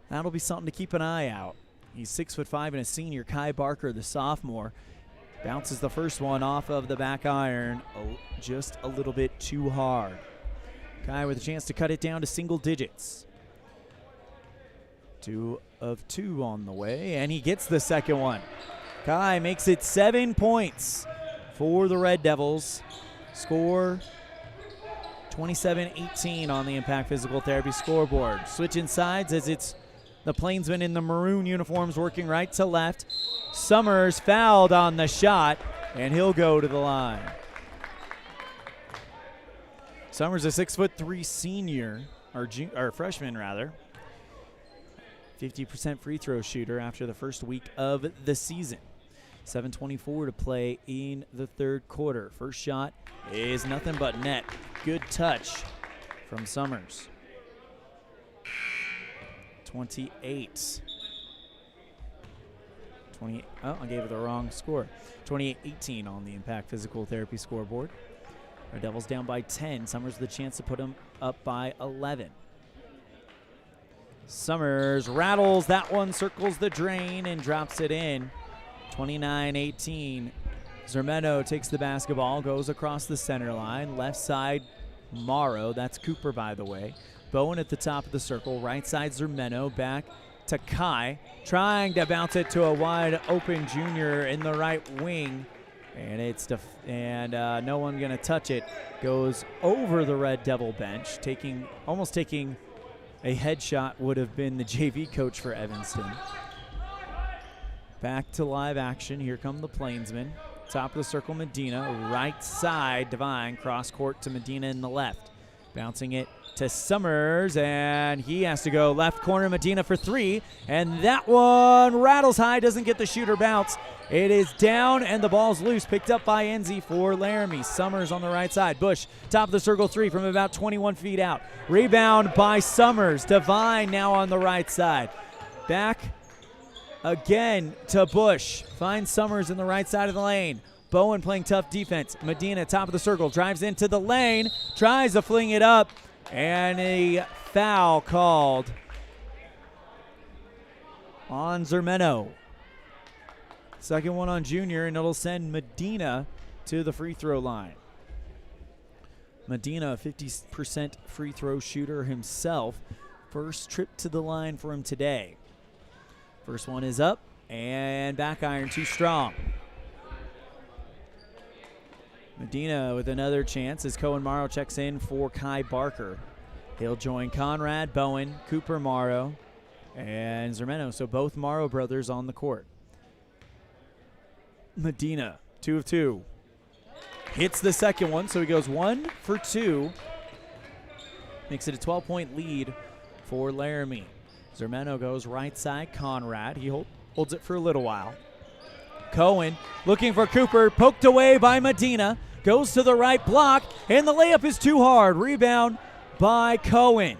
That'll be something to keep an eye out. He's 6'5" and a senior. Kai Barker, the sophomore, bounces the first one off of the back iron just a little bit too hard. Kai with a chance to cut it down to single digits. 2 of 2 on the way, and he gets the second one. Kai makes it 7 points for the Red Devils. Score 27-18 on the Impact Physical Therapy scoreboard. Switching sides as it's the Plainsmen in the maroon uniforms working right to left. Summers fouled on the shot, and he'll go to the line. Summers, a 6'3" senior, or freshman rather. 50% free throw shooter after the first week of the season. 7:24 to play in the third quarter. First shot is nothing but net. Good touch from Summers. 28. Oh, I gave it the wrong score. 28-18 on the Impact Physical Therapy scoreboard. Red Devils down by 10. Summers with a chance to put them up by 11. Summers rattles that one, circles the drain, and drops it in. 29-18. Zermeno takes the basketball, goes across the center line. Left side, Morrow. That's Cooper, by the way. Bowen at the top of the circle. Right side, Zermeno. Back to Kai. Trying to bounce it to a wide open junior in the right wing. And no one going to touch it. Goes over the Red Devil bench. Almost taking a headshot would have been the JV coach for Evanston. Back to live action. Here come the Plainsmen. Top of the circle, Medina. Right side, Divine. Cross court to Medina in the left. Bouncing it to Summers, and he has to go left corner, Medina for 3. And that one rattles high, doesn't get the shooter bounce. It is down, and the ball's loose. Picked up by Enzi for Laramie. Summers on the right side. Bush, top of the circle 3 from about 21 feet out. Rebound by Summers. Divine now on the right side. Back again to Bush. Finds Summers in the right side of the lane. Bowen playing tough defense. Medina, top of the circle, drives into the lane, tries to fling it up, and a foul called on Zermeno. Second one on Junior, and it'll send Medina to the free throw line. Medina, a 50% free throw shooter himself. First trip to the line for him today. First one is up, and back iron too strong. Medina with another chance as Cohen Morrow checks in for Kai Barker. He'll join Conrad, Bowen, Cooper Morrow, and Zermeno. So both Morrow brothers on the court. Medina, 2 of 2. Hits the second one, so he goes 1 for 2. Makes it a 12-point lead for Laramie. Zermeno goes right side, Conrad. He holds it for a little while. Cohen looking for Cooper, poked away by Medina. Goes to the right block, and the layup is too hard. Rebound by Cohen.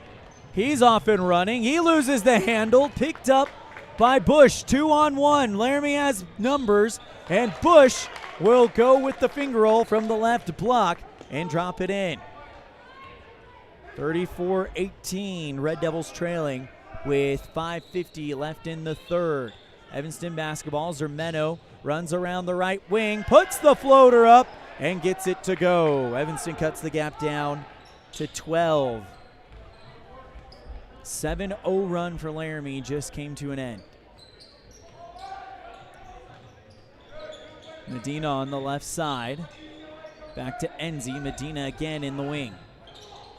He's off and running. He loses the handle, picked up by Bush. 2-on-1. Laramie has numbers, and Bush will go with the finger roll from the left block and drop it in. 34-18. Red Devils trailing with 5:50 left in the third. Evanston basketball. Zermeno runs around the right wing, puts the floater up, and gets it to go. Evanston cuts the gap down to 12. 7-0 run for Laramie just came to an end. Medina on the left side. Back to Enzi. Medina again in the wing.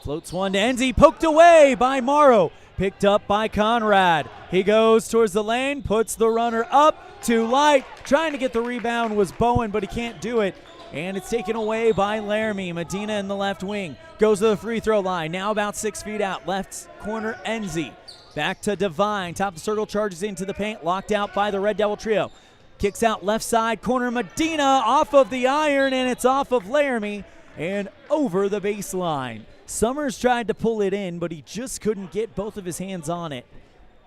Floats one to Enzi, poked away by Morrow. Picked up by Conrad. He goes towards the lane, puts the runner up, too light. Trying to get the rebound was Bowen, but he can't do it. And it's taken away by Laramie. Medina in the left wing. Goes to the free throw line. Now about 6 feet out. Left corner, Enzi. Back to Devine. Top of the circle, charges into the paint. Locked out by the Red Devil trio. Kicks out left side corner, Medina off of the iron, and it's off of Laramie and over the baseline. Summers tried to pull it in, but he just couldn't get both of his hands on it.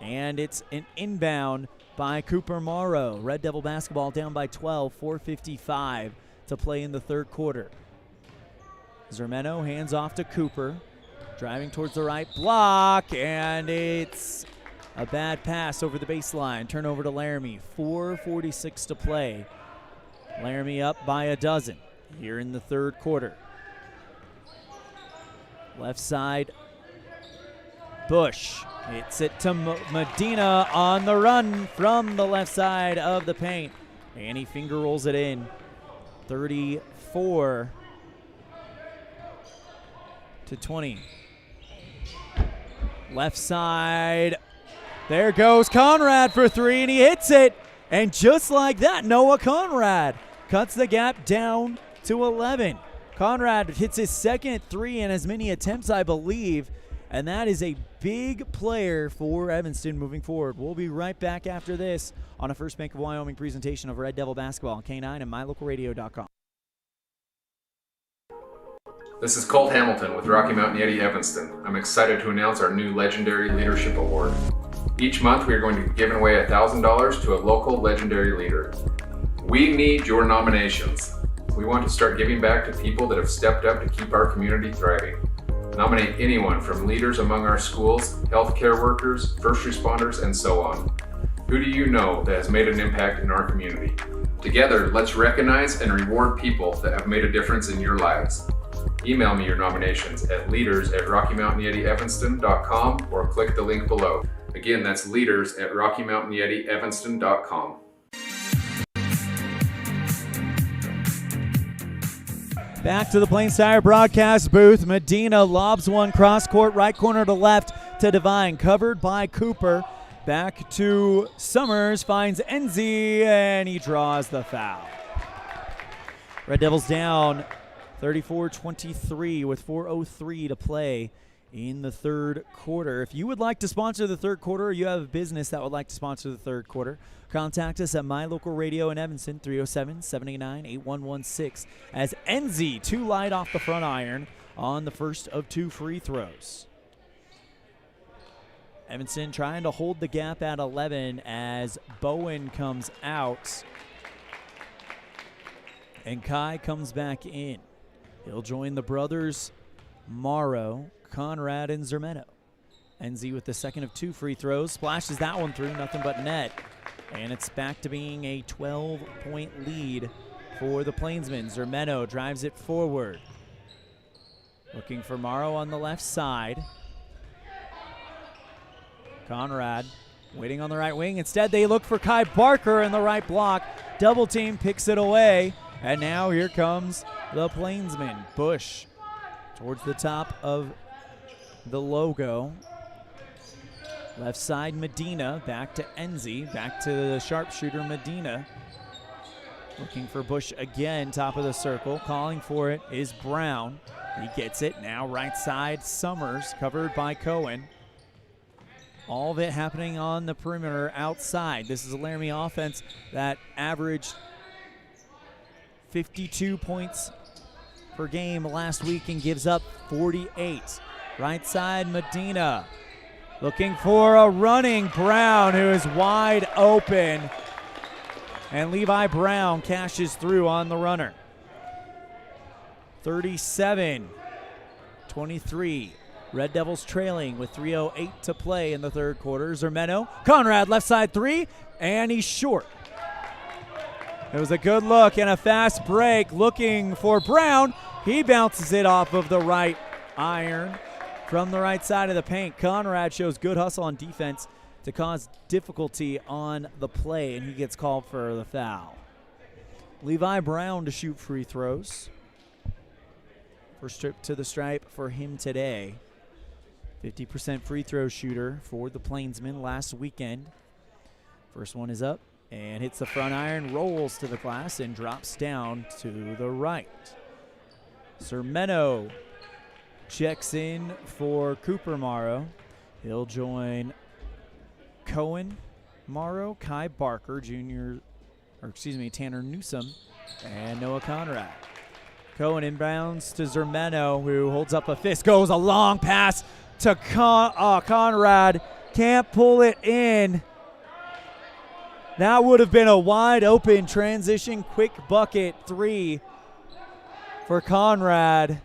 And it's an inbound by Cooper Morrow. Red Devil basketball down by 12, 4:55 to play in the third quarter. Zermeno hands off to Cooper. Driving towards the right block, and it's a bad pass over the baseline. Turnover to Laramie. 4:46 to play. Laramie up by a dozen here in the third quarter. Left side, Bush. Hits it to Medina on the run from the left side of the paint. And he finger rolls it in. 34-20. Left side. There goes Conrad for three, and he hits it. And just like that, Noah Conrad cuts the gap down to 11. Conrad hits his second three in as many attempts, I believe, and that is a big player for Evanston moving forward. We'll be right back after this on a First Bank of Wyoming presentation of Red Devil basketball on K9 and MyLocalRadio.com. This is Colt Hamilton with Rocky Mountain Yeti Evanston. I'm excited to announce our new Legendary Leadership Award. Each month we are going to be giving away $1,000 to a local legendary leader. We need your nominations. We want to start giving back to people that have stepped up to keep our community thriving. Nominate anyone from leaders among our schools, healthcare workers, first responders, and so on. Who do you know that has made an impact in our community? Together, let's recognize and reward people that have made a difference in your lives. Email me your nominations at leaders@RockyMountainYetiEvanston.com or click the link below. Again, that's leaders@RockyMountainYetiEvanston.com. Back to the Plains Tire broadcast booth. Medina lobs one cross court, right corner to left to Devine, covered by Cooper. Back to Summers, finds Enzi, and he draws the foul. Red Devils down 34-23 with 4:03 to play in the third quarter. If you would like to sponsor the third quarter, or you have a business that would like to sponsor the third quarter, contact us at My Local Radio in Evanston, 307-789-8116, as Enzi too light off the front iron on the first of two free throws. Evanston trying to hold the gap at 11 as Bowen comes out and Kai comes back in. He'll join the brothers Morrow, Conrad, and Zermeno. Enzi with the second of two free throws. Splashes that one through, nothing but net. And it's back to being a 12-point lead for the Plainsmen. Zermeno drives it forward. Looking for Morrow on the left side. Conrad waiting on the right wing. Instead, they look for Kai Barker in the right block. Double team picks it away. And now here comes the Plainsmen. Bush towards the top of the logo. Left side, Medina. Back to Enzi. Back to the sharpshooter, Medina. Looking for Bush again, top of the circle. Calling for it is Brown. He gets it. Now right side, Summers, covered by Cohen. All of it happening on the perimeter outside. This is a Laramie offense that averaged 52 points per game last week and gives up 48. Right side, Medina. Looking for a running Brown, who is wide open. And Levi Brown cashes through on the runner. 37-23. Red Devils trailing with 3:08 to play in the third quarter. Zermeno, Conrad left side three, and he's short. It was a good look and a fast break looking for Brown. He bounces it off of the right iron from the right side of the paint. Conrad shows good hustle on defense to cause difficulty on the play, and he gets called for the foul. Levi Brown to shoot free throws. First trip to the stripe for him today. 50% free throw shooter for the Plainsmen last weekend. First one is up and hits the front iron, rolls to the glass, and drops down to the right. Zermeno checks in for Cooper Morrow. He'll join Cohen Morrow, Kai Barker Jr., Tanner Newsom, and Noah Conrad. Cohen inbounds to Zermeno, who holds up a fist, goes a long pass to Conrad. Can't pull it in. That would have been a wide open transition, quick bucket three for Conrad.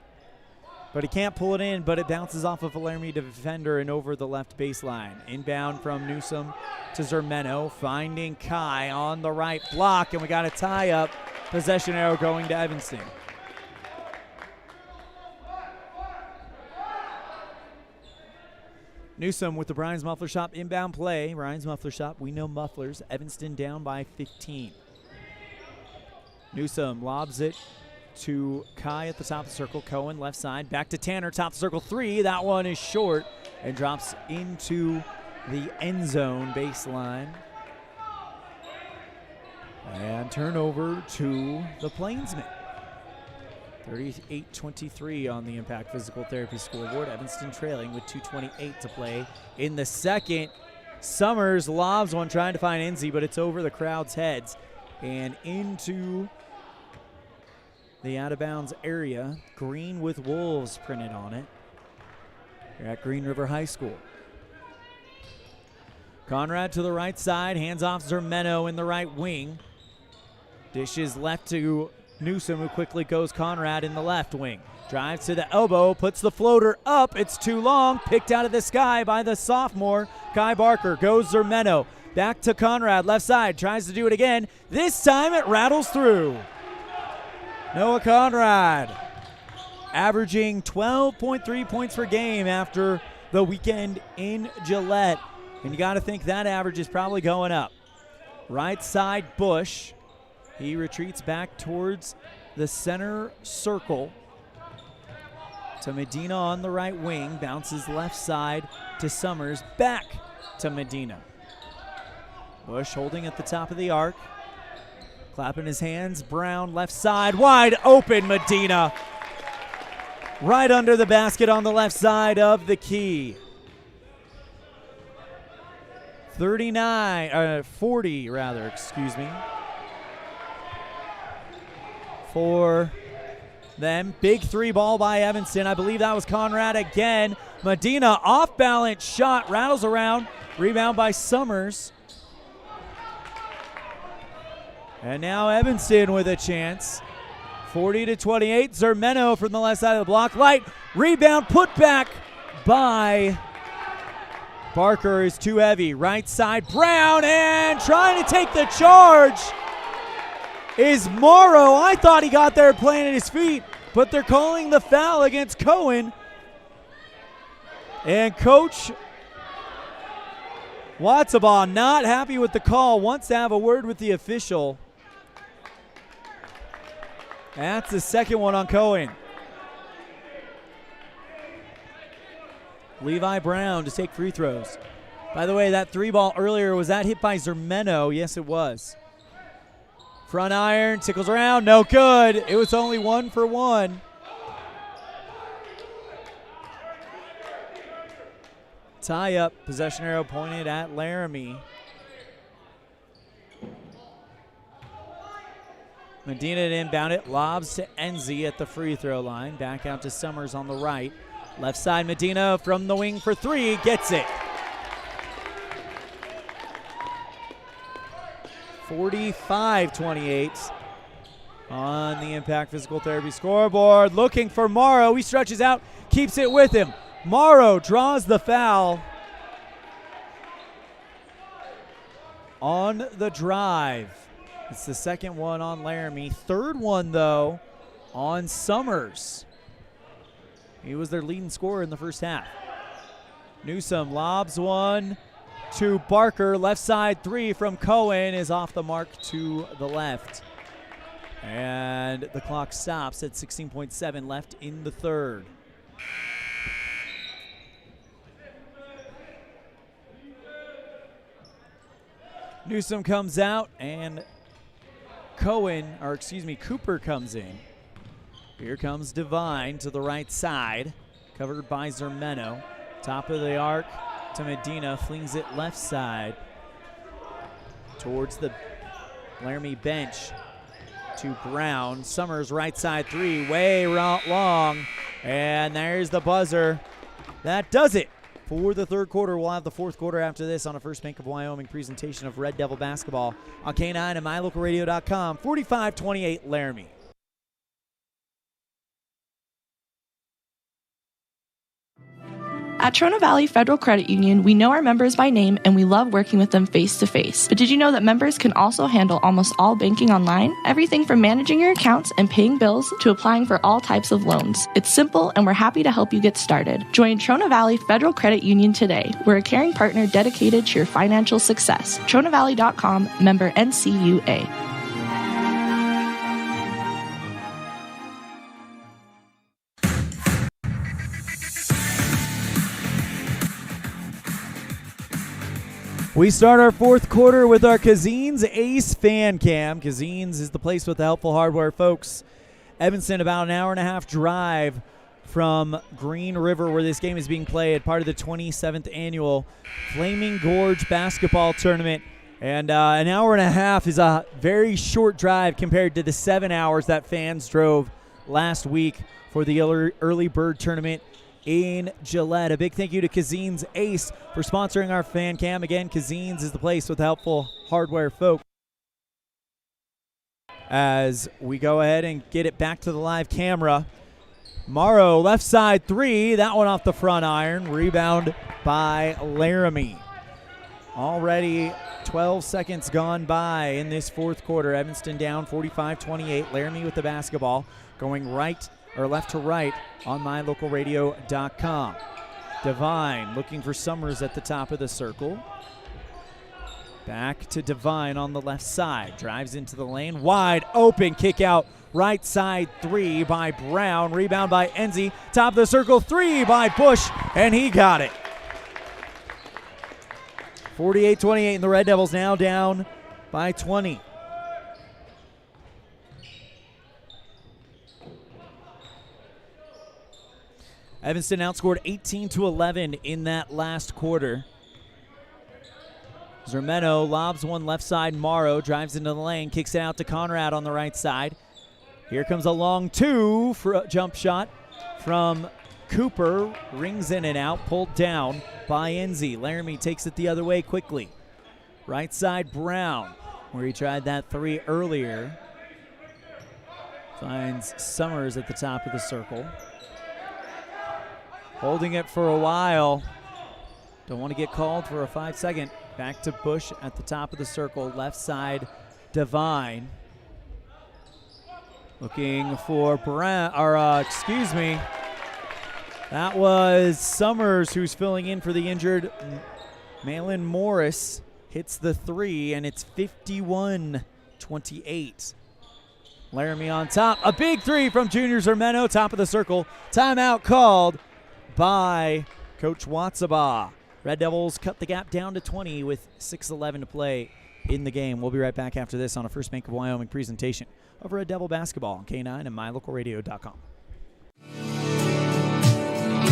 But he can't pull it in, but it bounces off of a Laramie defender and over the left baseline. Inbound from Newsom to Zermeno, finding Kai on the right block, and we got a tie-up. Possession arrow going to Evanston. Newsom with the Brian's Muffler Shop inbound play. Brian's Muffler Shop, we know mufflers. Evanston down by 15. Newsom lobs it to Kai at the top of the circle. Cohen left side, back to Tanner, top of the circle three. That one is short and drops into the end zone baseline. And turnover to the Plainsmen. 38-23 on the Impact Physical Therapy scoreboard. Evanston trailing with 2:28 to play in the second. Summers lobs one trying to find Enzi, but it's over the crowd's heads and into the out-of-bounds area. Green with Wolves printed on it. You're at Green River High School. Conrad to the right side, hands off Zermeno in the right wing. Dishes left to Newsom, who quickly goes Conrad in the left wing. Drives to the elbow, puts the floater up. It's too long, picked out of the sky by the sophomore, Kai Barker. Goes Zermeno, back to Conrad, left side, tries to do it again. This time it rattles through. Noah Conrad averaging 12.3 points per game after the weekend in Gillette. And you got to think that average is probably going up. Right side, Bush. He retreats back towards the center circle to Medina on the right wing. Bounces left side to Summers. Back to Medina. Bush holding at the top of the arc. Clapping his hands. Brown left side. Wide open Medina. Right under the basket on the left side of the key. 40 rather, excuse me. For them. Big three ball by Evanston. I believe that was Conrad again. Medina off balance shot, rattles around. Rebound by Summers. And now Evanston with a chance. 40-28. Zermeno from the left side of the block. Light rebound put back by Barker is too heavy. Right side, Brown, and trying to take the charge is Morrow. I thought he got there playing at his feet, but they're calling the foul against Cohen. And Coach Watsabaugh not happy with the call, wants to have a word with the official. That's the second one on Cohen. Levi Brown to take free throws. By the way, that three ball earlier, was that hit by Zermeno? Yes, it was. Front iron, tickles around, no good. It was only 1 for 1. Tie up, possession arrow pointed at Laramie. Medina to inbound it, lobs to Enzi at the free throw line. Back out to Summers on the right. Left side, Medina from the wing for three, gets it. 45-28 on the Impact Physical Therapy scoreboard. Looking for Morrow. He stretches out, keeps it with him. Morrow draws the foul on the drive. It's the second one on Laramie. Third one, though, on Summers. He was their leading scorer in the first half. Newsome lobs one to Barker. Left side three from Cohen is off the mark to the left. And the clock stops at 16.7 left in the third. Newsome comes out and Cooper comes in. Here comes Devine to the right side, covered by Zermeno. Top of the arc to Medina, flings it left side towards the Laramie bench to Brown. Summers right side three, way long, and there's the buzzer. That does it for the third quarter. We'll have the fourth quarter after this on a First Bank of Wyoming presentation of Red Devil basketball on K9 and MyLocalRadio.com. 45-28 Laramie. At Trona Valley Federal Credit Union, we know our members by name and we love working with them face-to-face. But did you know that members can also handle almost all banking online? Everything from managing your accounts and paying bills to applying for all types of loans. It's simple and we're happy to help you get started. Join Trona Valley Federal Credit Union today. We're a caring partner dedicated to your financial success. TronaValley.com, member NCUA. We start our fourth quarter with our Cazines Ace Fan Cam. Cazines is the place with the helpful hardware, folks. Evanston, about an hour and a half drive from Green River, where this game is being played, part of the 27th annual Flaming Gorge basketball tournament. And an hour and a half is a very short drive compared to the 7 hours that fans drove last week for the early bird tournament in Gillette. A big thank you to Cazines Ace for sponsoring our fan cam. Again, Cazines is the place with helpful hardware folk. As we go ahead and get it back to the live camera, Morrow left side three, that one off the front iron. Rebound by Laramie. Already 12 seconds gone by in this fourth quarter. Evanston down 45-28. Laramie with the basketball, going left to right on MyLocalRadio.com. Devine looking for Summers at the top of the circle. Back to Devine on the left side. Drives into the lane. Wide open kick out. Right side three by Brown. Rebound by Enzi. Top of the circle three by Bush. And he got it. 48-28, and the Red Devils now down by 20. Evanston outscored 18-11 in that last quarter. Zermeno lobs one left side. Morrow drives into the lane, kicks it out to Conrad on the right side. Here comes a long two for a jump shot from Cooper. Rings in and out, pulled down by Enzi. Laramie takes it the other way quickly. Right side Brown, where he tried that three earlier. Finds Summers at the top of the circle. Holding it for a while. Don't want to get called for a 5-second. Back to Bush at the top of the circle. Left side, Devine. Looking for Brown, that was Summers who's filling in for the injured Maelyn Morris. Hits the three, and it's 51-28. Laramie on top. A big three from Junior Zermeno, top of the circle. Timeout called by Coach Watsabaugh. Red Devils cut the gap down to 20 with 6:11 to play in the game. We'll be right back after this on a First Bank of Wyoming presentation of Red Devil basketball on K9 and MyLocalRadio.com.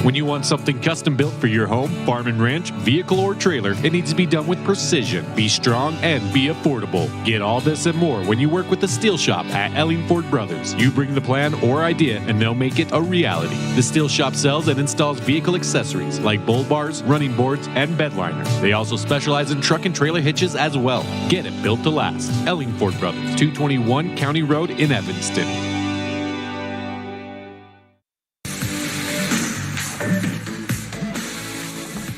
When you want something custom built for your home, farm and ranch, vehicle, or trailer, it needs to be done with precision, be strong, and be affordable. Get all this and more when you work with the Steel Shop at Ellingford Brothers. You bring the plan or idea, and they'll make it a reality. The Steel Shop sells and installs vehicle accessories like bull bars, running boards, and bed liners. They also specialize in truck and trailer hitches as well. Get it built to last. Ellingford Brothers, 221 County Road in Evanston.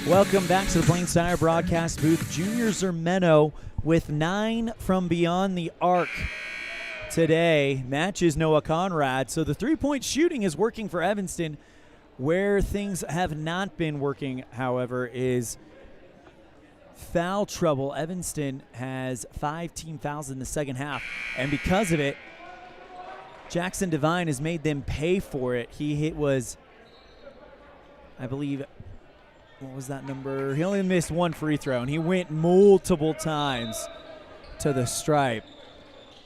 Welcome back to the Plains Tire broadcast booth. Junior Zermeno with 9 from beyond the arc today. Matches Noah Conrad. So the three-point shooting is working for Evanston. Where things have not been working, however, is foul trouble. Evanston has 5 team fouls in the second half. And because of it, Jackson Devine has made them pay for it. He was, I believe, what was that number? He only missed 1 free throw, and he went multiple times to the stripe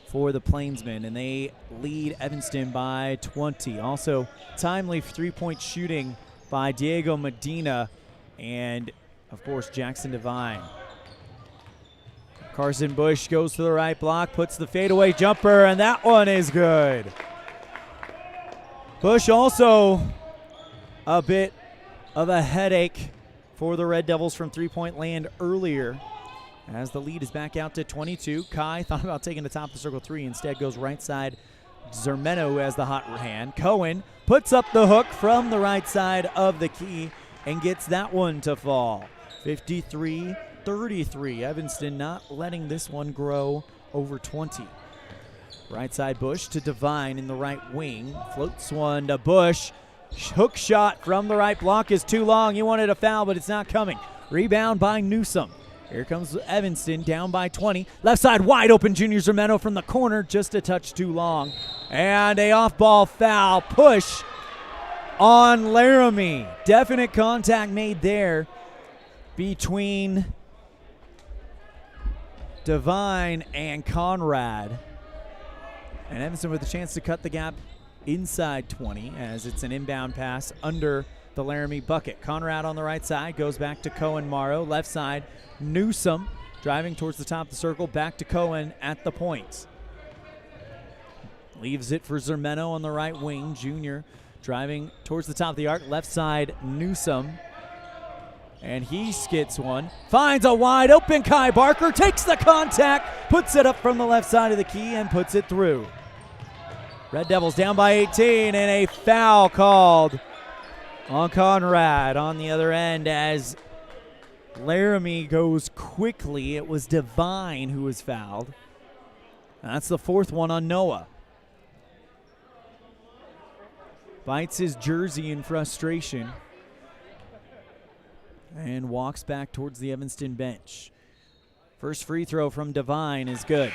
for the Plainsmen, and they lead Evanston by 20. Also, timely three-point shooting by Diego Medina and, of course, Jackson Devine. Carson Bush goes to the right block, puts the fadeaway jumper, and that one is good. Bush also a bit of a headache for the Red Devils from three-point land earlier, as the lead is back out to 22. Kai thought about taking the top of the circle three, instead goes right side. Zermeno, who has the hot hand. Cohen puts up the hook from the right side of the key and gets that one to fall. 53-33. Evanston not letting this one grow over 20. Right side Bush to Devine in the right wing. Floats one to Bush. Hook shot from the right block is too long. You wanted a foul, but it's not coming. Rebound by Newsome. Here comes Evanston, down by 20. Left side wide open, Junior Zermeno from the corner, just a touch too long. And a off-ball foul push on Laramie. Definite contact made there between Devine and Conrad. And Evanston with a chance to cut the gap inside 20, as it's an inbound pass under the Laramie bucket. Conrad on the right side goes back to Cohen Morrow. Left side, Newsome driving towards the top of the circle. Back to Cohen at the point. Leaves it for Zermeno on the right wing. Junior driving towards the top of the arc. Left side, Newsome. And he skits one. Finds a wide open Kai Barker. Takes the contact. Puts it up from the left side of the key and puts it through. Red Devils down by 18, and a foul called on Conrad on the other end as Laramie goes quickly. It was Devine who was fouled. And that's the 4th one on Noah. Bites his jersey in frustration and walks back towards the Evanston bench. First free throw from Devine is good.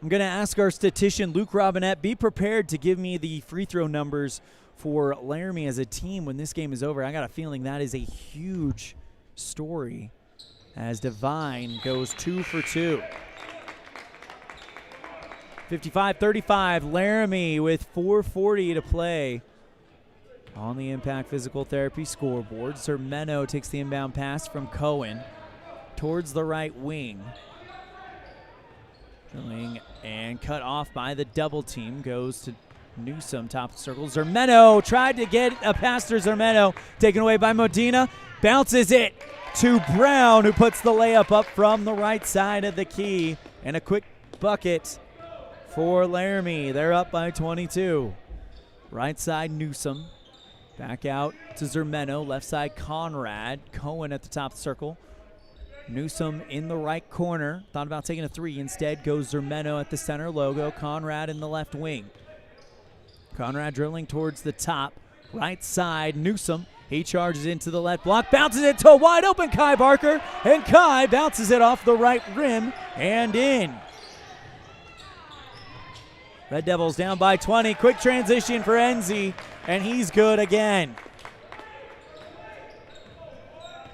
I'm going to ask our statistician, Luke Robinette, be prepared to give me the free throw numbers for Laramie as a team when this game is over. I got a feeling that is a huge story as Devine goes 2 for 2. 55-35, Laramie with 4:40 to play on the Impact Physical Therapy scoreboard. Zermeno takes the inbound pass from Cohen towards the right wing. And cut off by the double team. Goes to Newsome, top of the circle. Zermeno tried to get a pass to Zermeno. Taken away by Modena. Bounces it to Brown, who puts the layup up from the right side of the key. And a quick bucket for Laramie. They're up by 22. Right side Newsome. Back out to Zermeno. Left side Conrad. Cohen at the top of the circle. Newsome in the right corner. Thought about taking a three. Instead goes Zermeno at the center logo. Conrad in the left wing. Conrad drilling towards the top. Right side, Newsome. He charges into the left block. Bounces it to a wide open Kai Barker. And Kai bounces it off the right rim and in. Red Devils down by 20. Quick transition for Enzi. And he's good again.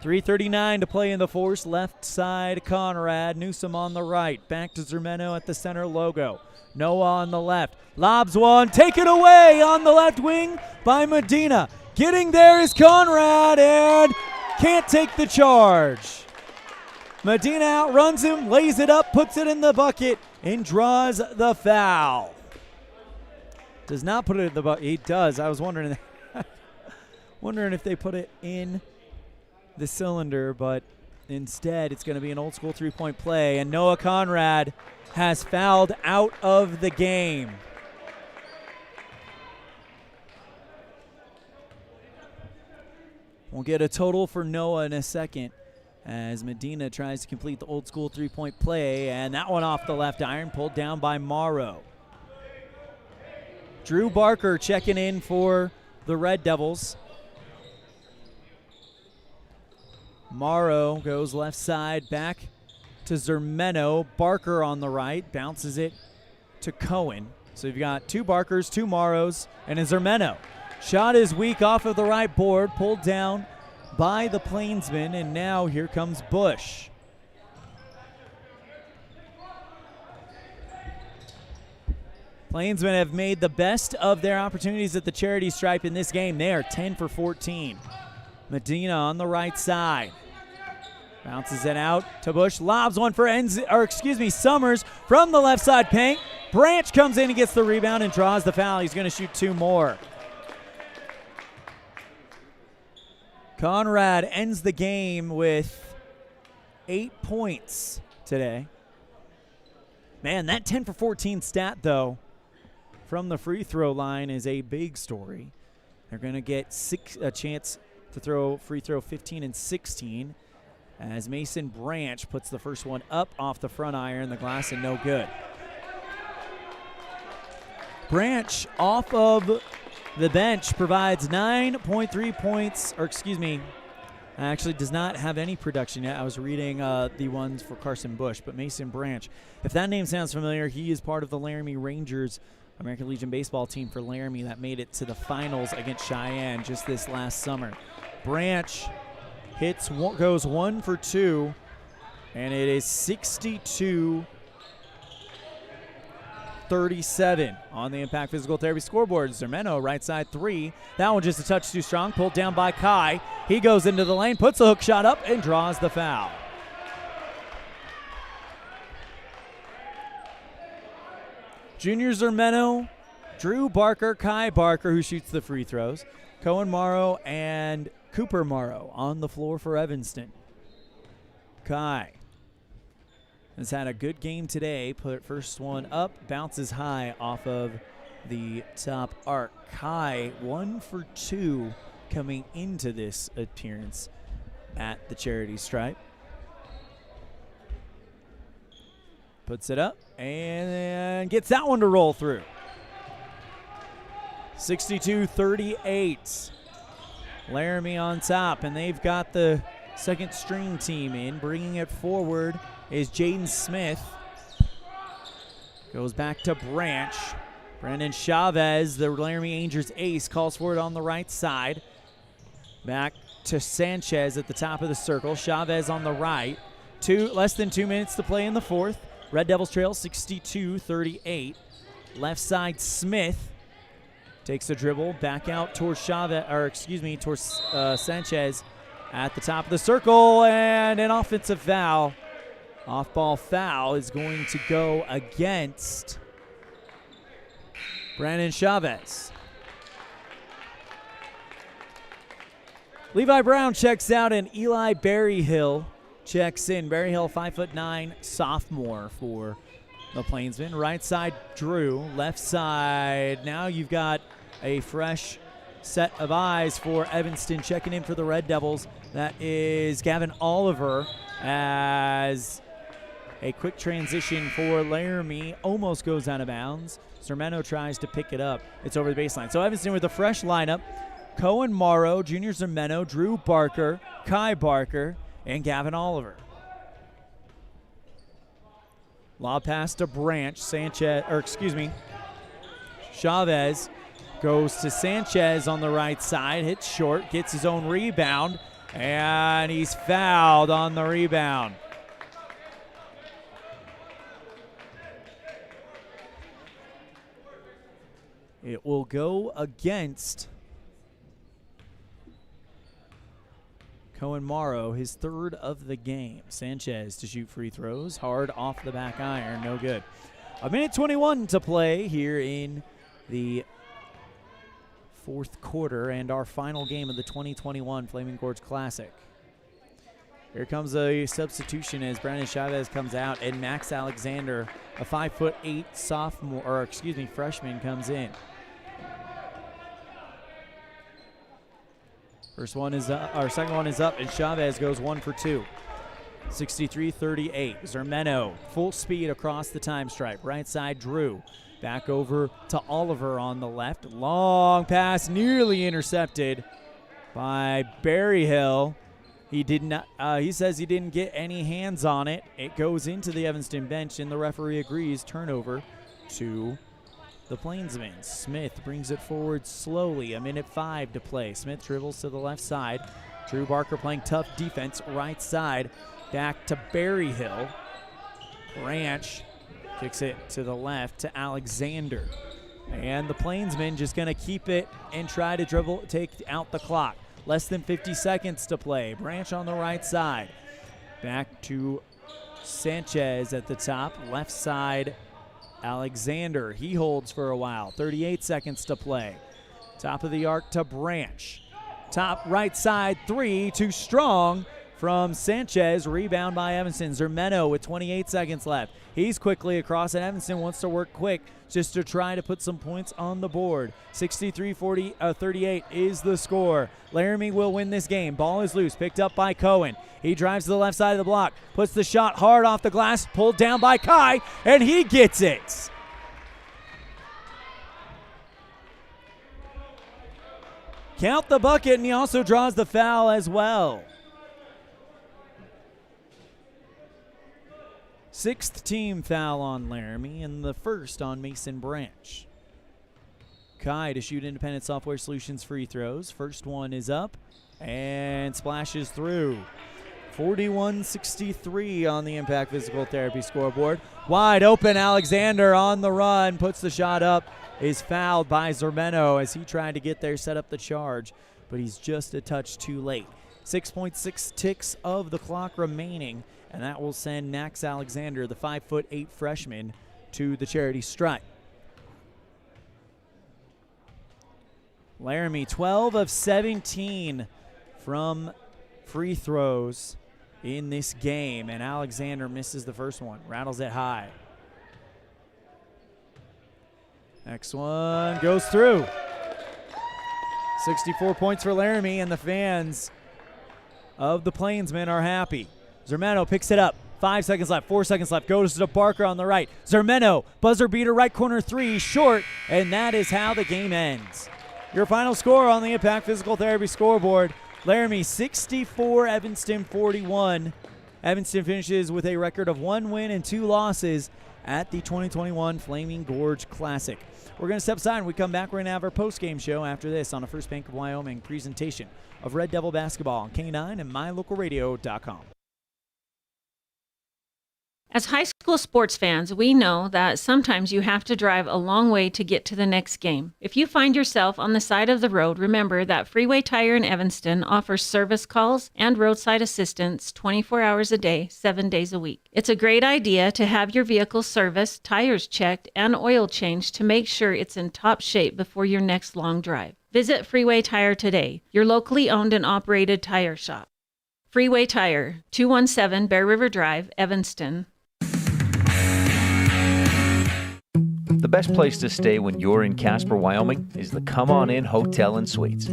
3:39 to play in the fourth. Left side, Conrad. Newsom on the right. Back to Zermeno at the center logo. Noah on the left. Lobs one. Taken away on the left wing by Medina. Getting there is Conrad and can't take the charge. Medina outruns him, lays it up, puts it in the bucket, and draws the foul. Does not put it in the bucket. He does. I was wondering if they put it in the cylinder, but instead it's going to be an old school three-point play, and Noah Conrad has fouled out of the game. We'll get a total for Noah in a second as Medina tries to complete the old school three-point play, and that one off the left iron, pulled down by Morrow. Drew Barker checking in for the Red Devils. Morrow goes left side, back to Zermeno. Barker on the right, bounces it to Cohen. So you've got two Barkers, two Morrows, and a Zermeno. Shot is weak off of the right board, pulled down by the Plainsmen, and now here comes Bush. Plainsmen have made the best of their opportunities at the charity stripe in this game. They are 10 for 14. Medina on the right side. Bounces it out to Bush. Lobs one for Summers from the left side paint. Branch comes in and gets the rebound and draws the foul. He's going to shoot two more. Conrad ends the game with 8 points today. Man, that 10 for 14 stat, though, from the free throw line is a big story. They're going to get a chance to throw free throw 15 and 16 as Mason Branch puts the first one up off the front iron, the glass, and no good. Branch off of the bench provides 9.3 points, actually does not have any production yet. I was reading the ones for Carson Bush, but Mason Branch, if that name sounds familiar, he is part of the Laramie Rangers American Legion baseball team for Laramie that made it to the finals against Cheyenne just this last summer. Branch goes 1 for 2, and it is 62-37 on the Impact Physical Therapy scoreboard. Zermeno, right side three. That one just a touch too strong, pulled down by Kai. He goes into the lane, puts a hook shot up, and draws the foul. Junior Zermeno, Drew Barker, Kai Barker, who shoots the free throws, Cohen Morrow, and Cooper Morrow on the floor for Evanston. Kai has had a good game today. Put first one up, bounces high off of the top arc. Kai 1 for 2 coming into this appearance at the charity stripe. Puts it up and gets that one to roll through. 62-38. Laramie on top, and they've got the second string team in. Bringing it forward is Jaden Smith. Goes back to Branch. Brandon Chavez, the Laramie Angels ace, calls for it on the right side. Back to Sanchez at the top of the circle. Chavez on the right. Less than 2 minutes to play in the fourth. Red Devils trail 62-38. Left side, Smith takes the dribble back out towards Sanchez at the top of the circle, and an offensive foul. Off-ball foul is going to go against Brandon Chavez. Levi Brown checks out, and Eli Berryhill checks in. Berryhill, 5'9", sophomore for the Plainsmen. Right side, Drew. Left side, now you've got a fresh set of eyes for Evanston. Checking in for the Red Devils, that is Gavin Oliver, as a quick transition for Laramie almost goes out of bounds. Zermeno tries to pick it up. It's over the baseline. So Evanston with a fresh lineup. Cohen Morrow, Junior Zermeno, Drew Barker, Kai Barker, and Gavin Oliver. Lob pass to Branch. Chavez goes to Sanchez on the right side, hits short, gets his own rebound, And he's fouled on the rebound. It will go against Cohen Morrow, his third of the game. Sanchez to shoot free throws. Hard off the back iron, no good. 1:21 to play here in the fourth quarter and our final game of the 2021 Flaming Gorge Classic. Here comes a substitution as Brandon Chavez comes out and Max Alexander, a 5'8" freshman, comes in. Second one is up, and Chavez goes 1 for 2. 63-38. Zermeno, full speed across the time stripe. Right side, Drew. Back over to Oliver on the left. Long pass, nearly intercepted by Berryhill. He did not. He says he didn't get any hands on it. It goes into the Evanston bench, and the referee agrees. Turnover to the Plainsmen. Smith brings it forward slowly. 1:05 to play. Smith dribbles to the left side. Drew Barker playing tough defense right side. Back to Berryhill. Branch kicks it to the left to Alexander. And the Plainsmen just going to keep it and try to take out the clock. Less than 50 seconds to play. Branch on the right side. Back to Sanchez at the top. Left side, Alexander. He holds for a while. 38 seconds to play. Top of the arc to Branch. Top right side, 3, too strong from Sanchez. Rebound by Evanston. Zermeno with 28 seconds left. He's quickly across, and Evanston wants to work quick just to try to put some points on the board. 63-38 is the score. Laramie will win this game. Ball is loose, picked up by Cohen. He drives to the left side of the block, puts the shot hard off the glass, pulled down by Kai, and he gets it. Count the bucket, and he also draws the foul as well. 6th team foul on Laramie and the first on Mason Branch. Kai to shoot Independent Software Solutions free throws. First one is up and splashes through. 41-63 on the Impact Physical Therapy scoreboard. Wide open, Alexander on the run, puts the shot up, is fouled by Zermeno as he tried to get there, set up the charge, but he's just a touch too late. 6.6 ticks of the clock remaining, and that will send Max Alexander, the 5'8" freshman, to the charity stripe. Laramie 12 of 17 from free throws in this game, and Alexander misses the first one, rattles it high. Next one goes through. 64 points for Laramie, and the fans of the Plainsmen are happy. Zermeno picks it up. 5 seconds left, 4 seconds left. Goes to Barker on the right. Zermeno, buzzer beater, right corner 3, short, and that is how the game ends. Your final score on the Impact Physical Therapy scoreboard, Laramie 64, Evanston 41. Evanston finishes with a record of 1 win and 2 losses at the 2021 Flaming Gorge Classic. We're going to step aside. When we come back, we're going to have our post-game show after this on a First Bank of Wyoming presentation of Red Devil basketball on K9 and MyLocalRadio.com. As high school sports fans, we know that sometimes you have to drive a long way to get to the next game. If you find yourself on the side of the road, remember that Freeway Tire in Evanston offers service calls and roadside assistance 24 hours a day, 7 days a week. It's a great idea to have your vehicle serviced, tires checked, and oil changed to make sure it's in top shape before your next long drive. Visit Freeway Tire today, your locally owned and operated tire shop. Freeway Tire, 217 Bear River Drive, Evanston. The best place to stay when you're in Casper, Wyoming is the Come On In Hotel and Suites.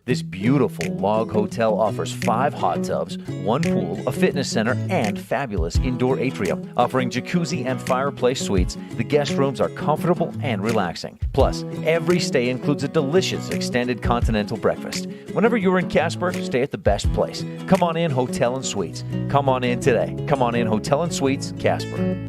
This beautiful log hotel offers 5 hot tubs, 1 pool, a fitness center, and fabulous indoor atrium. Offering jacuzzi and fireplace suites, the guest rooms are comfortable and relaxing. Plus, every stay includes a delicious extended continental breakfast. Whenever you're in Casper, stay at the best place. Come On In Hotel and Suites. Come on in today. Come On In Hotel and Suites, Casper.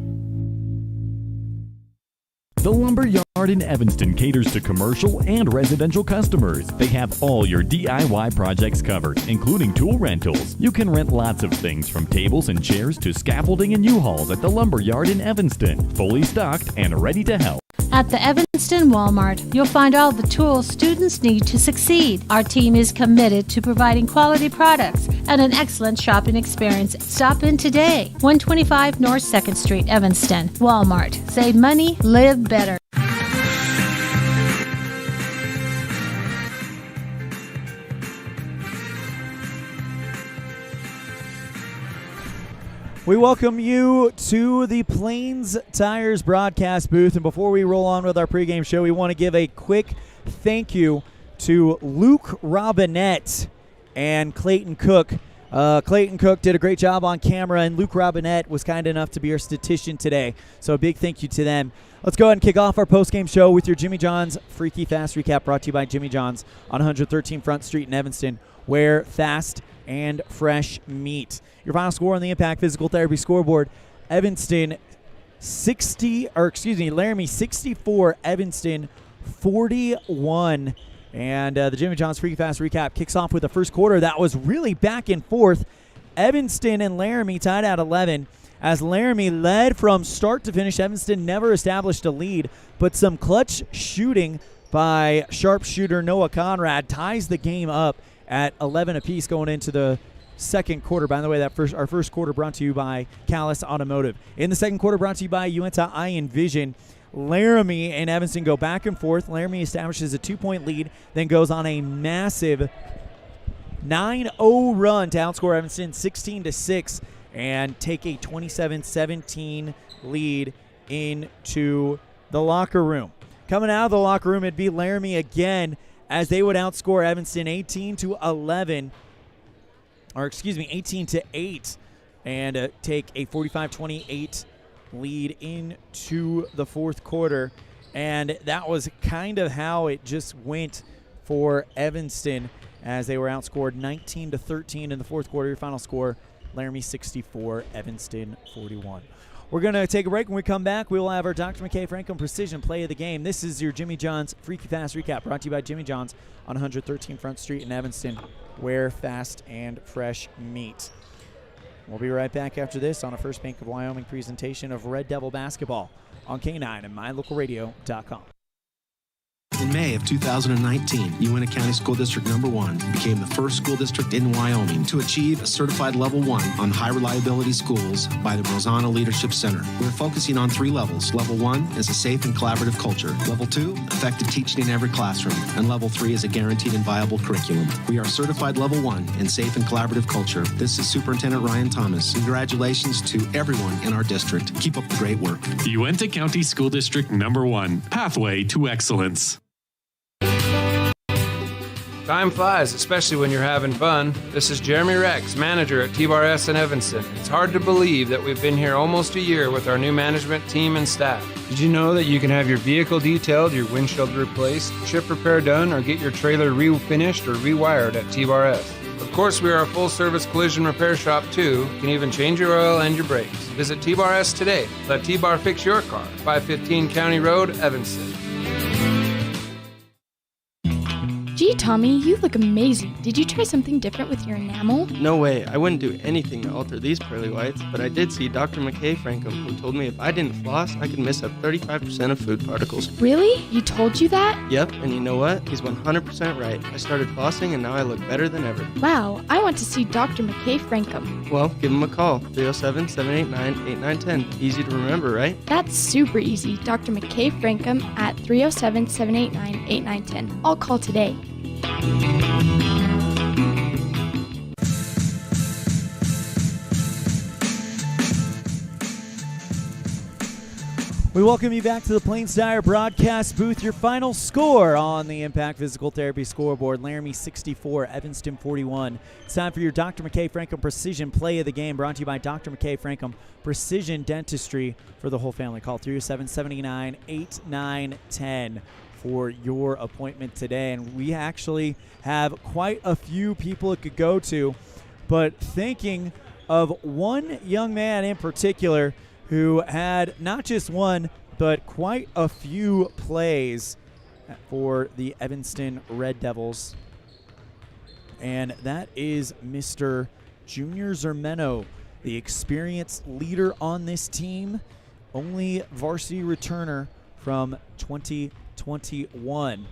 The Lumber Yard in Evanston caters to commercial and residential customers. They have all your DIY projects covered, including tool rentals. You can rent lots of things from tables and chairs to scaffolding and U-Hauls at the Lumber Yard in Evanston, fully stocked and ready to help. At the Evanston Walmart, you'll find all the tools students need to succeed. Our team is committed to providing quality products and an excellent shopping experience. Stop in today. 125 North 2nd Street, Evanston. Walmart. Save money, live better. We welcome you to the Plains Tires broadcast booth. And before we roll on with our pregame show, we want to give a quick thank you to Luke Robinette and Clayton Cook. Clayton Cook did a great job on camera, and Luke Robinette was kind enough to be our statistician today. So a big thank you to them. Let's go ahead and kick off our postgame show with your Jimmy John's Freaky Fast Recap, brought to you by Jimmy John's on 113 Front Street in Evanston, where fast and fresh meat. Your final score on the Impact Physical Therapy scoreboard: Laramie 64, Evanston 41. And the Jimmy John's Freaky Fast Recap kicks off with the first quarter that was really back and forth. Evanston and Laramie tied at 11. As Laramie led from start to finish, Evanston never established a lead, but some clutch shooting by sharpshooter Noah Conrad ties the game up at 11 apiece going into the second quarter. By the way, our first quarter brought to you by Callis Automotive. In the second quarter, brought to you by Uinta Eye and Vision. Laramie and Evanston go back and forth. Laramie establishes a 2-point lead, then goes on a massive 9-0 run to outscore Evanston 16-6 and take a 27-17 lead into the locker room. Coming out of the locker room, it'd be Laramie again, as they would outscore Evanston 18-8, and take a 45-28 lead into the fourth quarter. And that was kind of how it just went for Evanston, as they were outscored 19-13 in the fourth quarter. Your final score: Laramie 64, Evanston 41. We're going to take a break. When we come back, we will have our Dr. McKay Franklin Precision Play of the Game. This is your Jimmy John's Freaky Fast Recap, brought to you by Jimmy John's on 113 Front Street in Evanston, where fast and fresh meat. We'll be right back after this on a First Bank of Wyoming presentation of Red Devil basketball on K9 and MyLocalRadio.com. In May of 2019, Uinta County School District No. 1 became the first school district in Wyoming to achieve a certified Level 1 on high reliability schools by the Rosanna Leadership Center. We're focusing on 3 levels. Level 1 is a safe and collaborative culture. Level 2, effective teaching in every classroom. And Level 3 is a guaranteed and viable curriculum. We are certified Level 1 in safe and collaborative culture. This is Superintendent Ryan Thomas. Congratulations to everyone in our district. Keep up the great work. Uinta County School District No. 1, Pathway to Excellence. Time flies, especially when you're having fun. This is Jeremy Rex, manager at T-Bar S in Evanston. It's hard to believe that we've been here almost a year with our new management team and staff. Did you know that you can have your vehicle detailed, your windshield replaced, chip repair done, or get your trailer refinished or rewired at T-Bar S? Of course, we are a full-service collision repair shop, too. You can even change your oil and your brakes. Visit T-Bar S today. Let T-Bar fix your car. 515 County Road, Evanston. Gee, Tommy, you look amazing. Did you try something different with your enamel? No way. I wouldn't do anything to alter these pearly whites, but I did see Dr. McKay Frankum, who told me if I didn't floss, I could miss up 35% of food particles. Really? He told you that? Yep, and you know what? He's 100% right. I started flossing, and now I look better than ever. Wow, I want to see Dr. McKay Frankum. Well, give him a call. 307-789-8910. Easy to remember, right? That's super easy. Dr. McKay Frankum at 307-789-8910. I'll call today. We welcome you back to the Plains Tire broadcast booth. Your final score on the Impact Physical Therapy scoreboard: Laramie 64, Evanston 41. It's time for your Dr. McKay Frankum Precision Play of the Game, brought to you by Dr. McKay Frankum Precision Dentistry for the whole family. Call 307-789-8910 for your appointment today. And we actually have quite a few people it could go to, but thinking of one young man in particular who had not just one, but quite a few plays for the Evanston Red Devils. And that is Mr. Junior Zermeno, the experienced leader on this team, only varsity returner from 2021.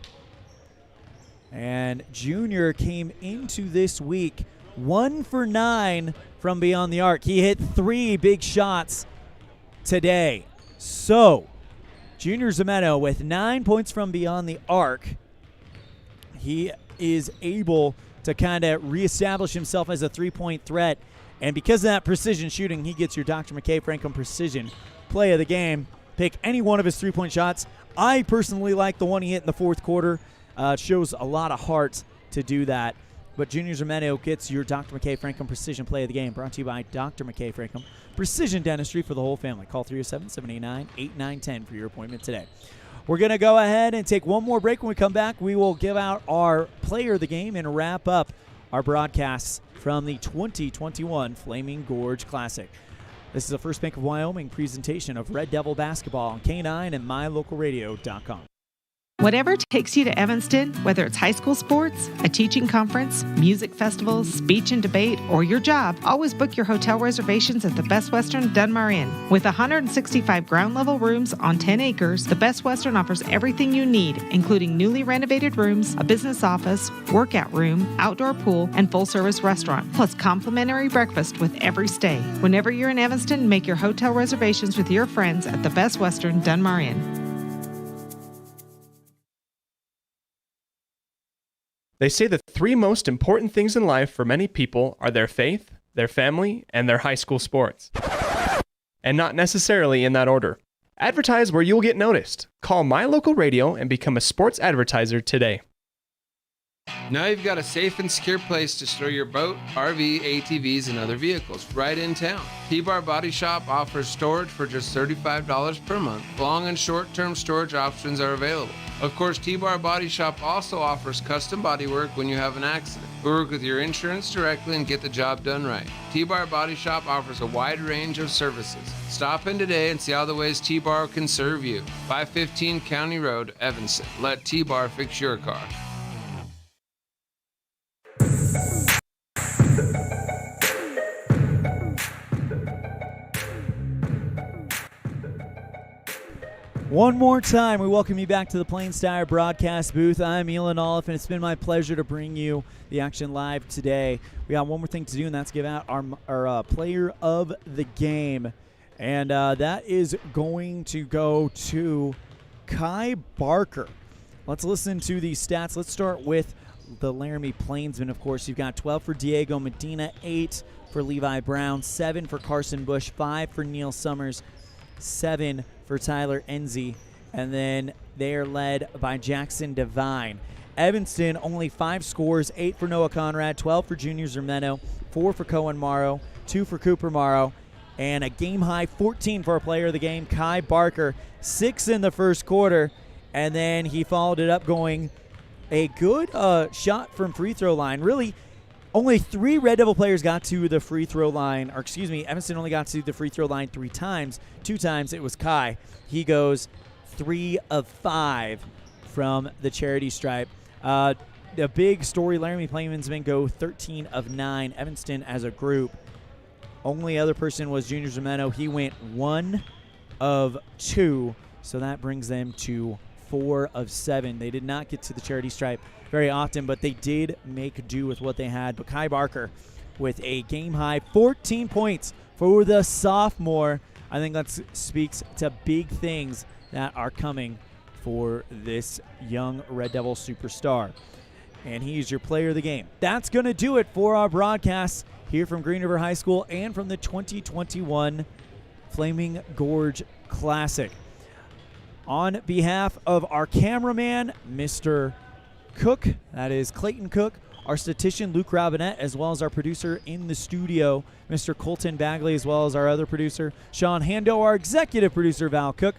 And Junior came into this week 1 for 9 from beyond the arc. He hit 3 big shots today. So, Junior Zermeno with 9 points from beyond the arc. He is able to kind of reestablish himself as a three-point threat. And because of that precision shooting, he gets your Dr. McKay Franklin Precision Play of the Game. Pick any one of his three-point shots. I personally like the one he hit in the fourth quarter. Shows a lot of heart to do that. But Junior Zermeno gets your Dr. McKay Franklin Precision Play of the Game, brought to you by Dr. McKay Franklin Precision Dentistry for the whole family. Call 307-789-8910 for your appointment today. We're going to go ahead and take one more break. When we come back, we will give out our Player of the Game and wrap up our broadcasts from the 2021 Flaming Gorge Classic. This is a First Bank of Wyoming presentation of Red Devil basketball on K9 and MyLocalRadio.com. Whatever takes you to Evanston, whether it's high school sports, a teaching conference, music festivals, speech and debate, or your job, always book your hotel reservations at the Best Western Dunmar Inn. With 165 ground-level rooms on 10 acres, the Best Western offers everything you need, including newly renovated rooms, a business office, workout room, outdoor pool, and full-service restaurant, plus complimentary breakfast with every stay. Whenever you're in Evanston, make your hotel reservations with your friends at the Best Western Dunmar Inn. They say the 3 most important things in life for many people are their faith, their family, and their high school sports. And not necessarily in that order. Advertise where you'll get noticed. Call My Local Radio and become a sports advertiser today. Now you've got a safe and secure place to store your boat, RV, ATVs, and other vehicles right in town. T-Bar Body Shop offers storage for just $35 per month. Long and short-term storage options are available. Of course, T-Bar Body Shop also offers custom bodywork when you have an accident. We work with your insurance directly and get the job done right. T-Bar Body Shop offers a wide range of services. Stop in today and see all the ways T-Bar can serve you. 515 County Road, Evanston. Let T-Bar fix your car. One more time, we welcome you back to the Plains Tire broadcast booth. I'm ELAN, and it's been my pleasure to bring you the action live today. We got one more thing to do, and that's give out our player of the game. And that is going to go to Kai Barker. Let's listen to these stats. Let's start with the Laramie Plainsmen, of course. You've got 12 for Diego Medina, 8 for Levi Brown, 7 for Carson Bush, 5 for Neil Summers, 7 for Tyler Enzi, and then they are led by Jackson Devine. Evanston, only 5 scores, 8 for Noah Conrad, 12 for Junior Zermeno, 4 for Cohen Morrow, 2 for Cooper Morrow, and a game-high 14 for our player of the game, Kai Barker, 6 in the first quarter, and then he followed it up going a good shot from free throw line. Really, only 3 Red Devil players got to the free throw line, or excuse me, Evanston only got to the free throw line 3 times. 2 times it was Kai. He goes 3 of 5 from the charity stripe. The big story, Laramie Plainsmen go 13 of 9. Evanston as a group. Only other person was Junior Zermeno. He went 1 of 2, so that brings them to 4 of 7. They did not get to the charity stripe very often, but they did make do with what they had. But Kai Barker with a game-high 14 points for the sophomore. I think that speaks to big things that are coming for this young Red Devil superstar. And he's your player of the game. That's going to do it for our broadcasts here from Green River High School and from the 2021 Flaming Gorge Classic. On behalf of our cameraman, Mr. Cook, that is Clayton Cook, our statistician, Luke Robinette, as well as our producer in the studio, Mr. Colton Bagley, as well as our other producer, Sean Hando, our executive producer, Val Cook,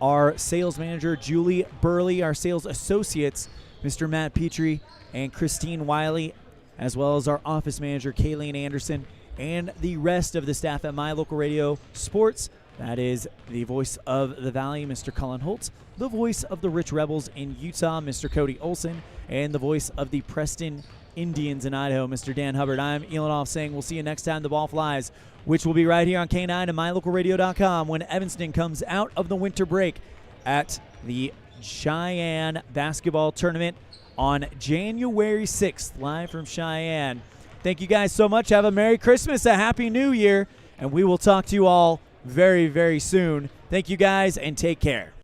our sales manager, Julie Burley, our sales associates, Mr. Matt Petrie and Christine Wiley, as well as our office manager, Kayleen Anderson, and the rest of the staff at My Local Radio Sports That is the voice of the Valley, Mr. Cullen Holt, the voice of the Rich Rebels in Utah, Mr. Cody Olson, and the voice of the Preston Indians in Idaho, Mr. Dan Hubbard. I'm Elan saying we'll see you next time the ball flies, which will be right here on K9 and MyLocalRadio.com when Evanston comes out of the winter break at the Cheyenne basketball tournament on January 6th, live from Cheyenne. Thank you guys so much. Have a Merry Christmas, a Happy New Year, and we will talk to you all very, very soon. Thank you guys, and take care.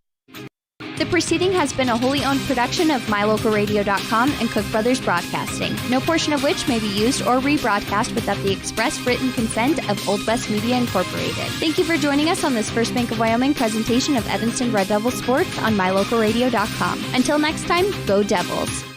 The proceeding has been a wholly owned production of MyLocalRadio.com and Cook Brothers Broadcasting, no portion of which may be used or rebroadcast without the express written consent of Old West Media Incorporated. Thank you for joining us on this First Bank of Wyoming presentation of Evanston Red Devil Sports on MyLocalRadio.com. Until next time, go Devils!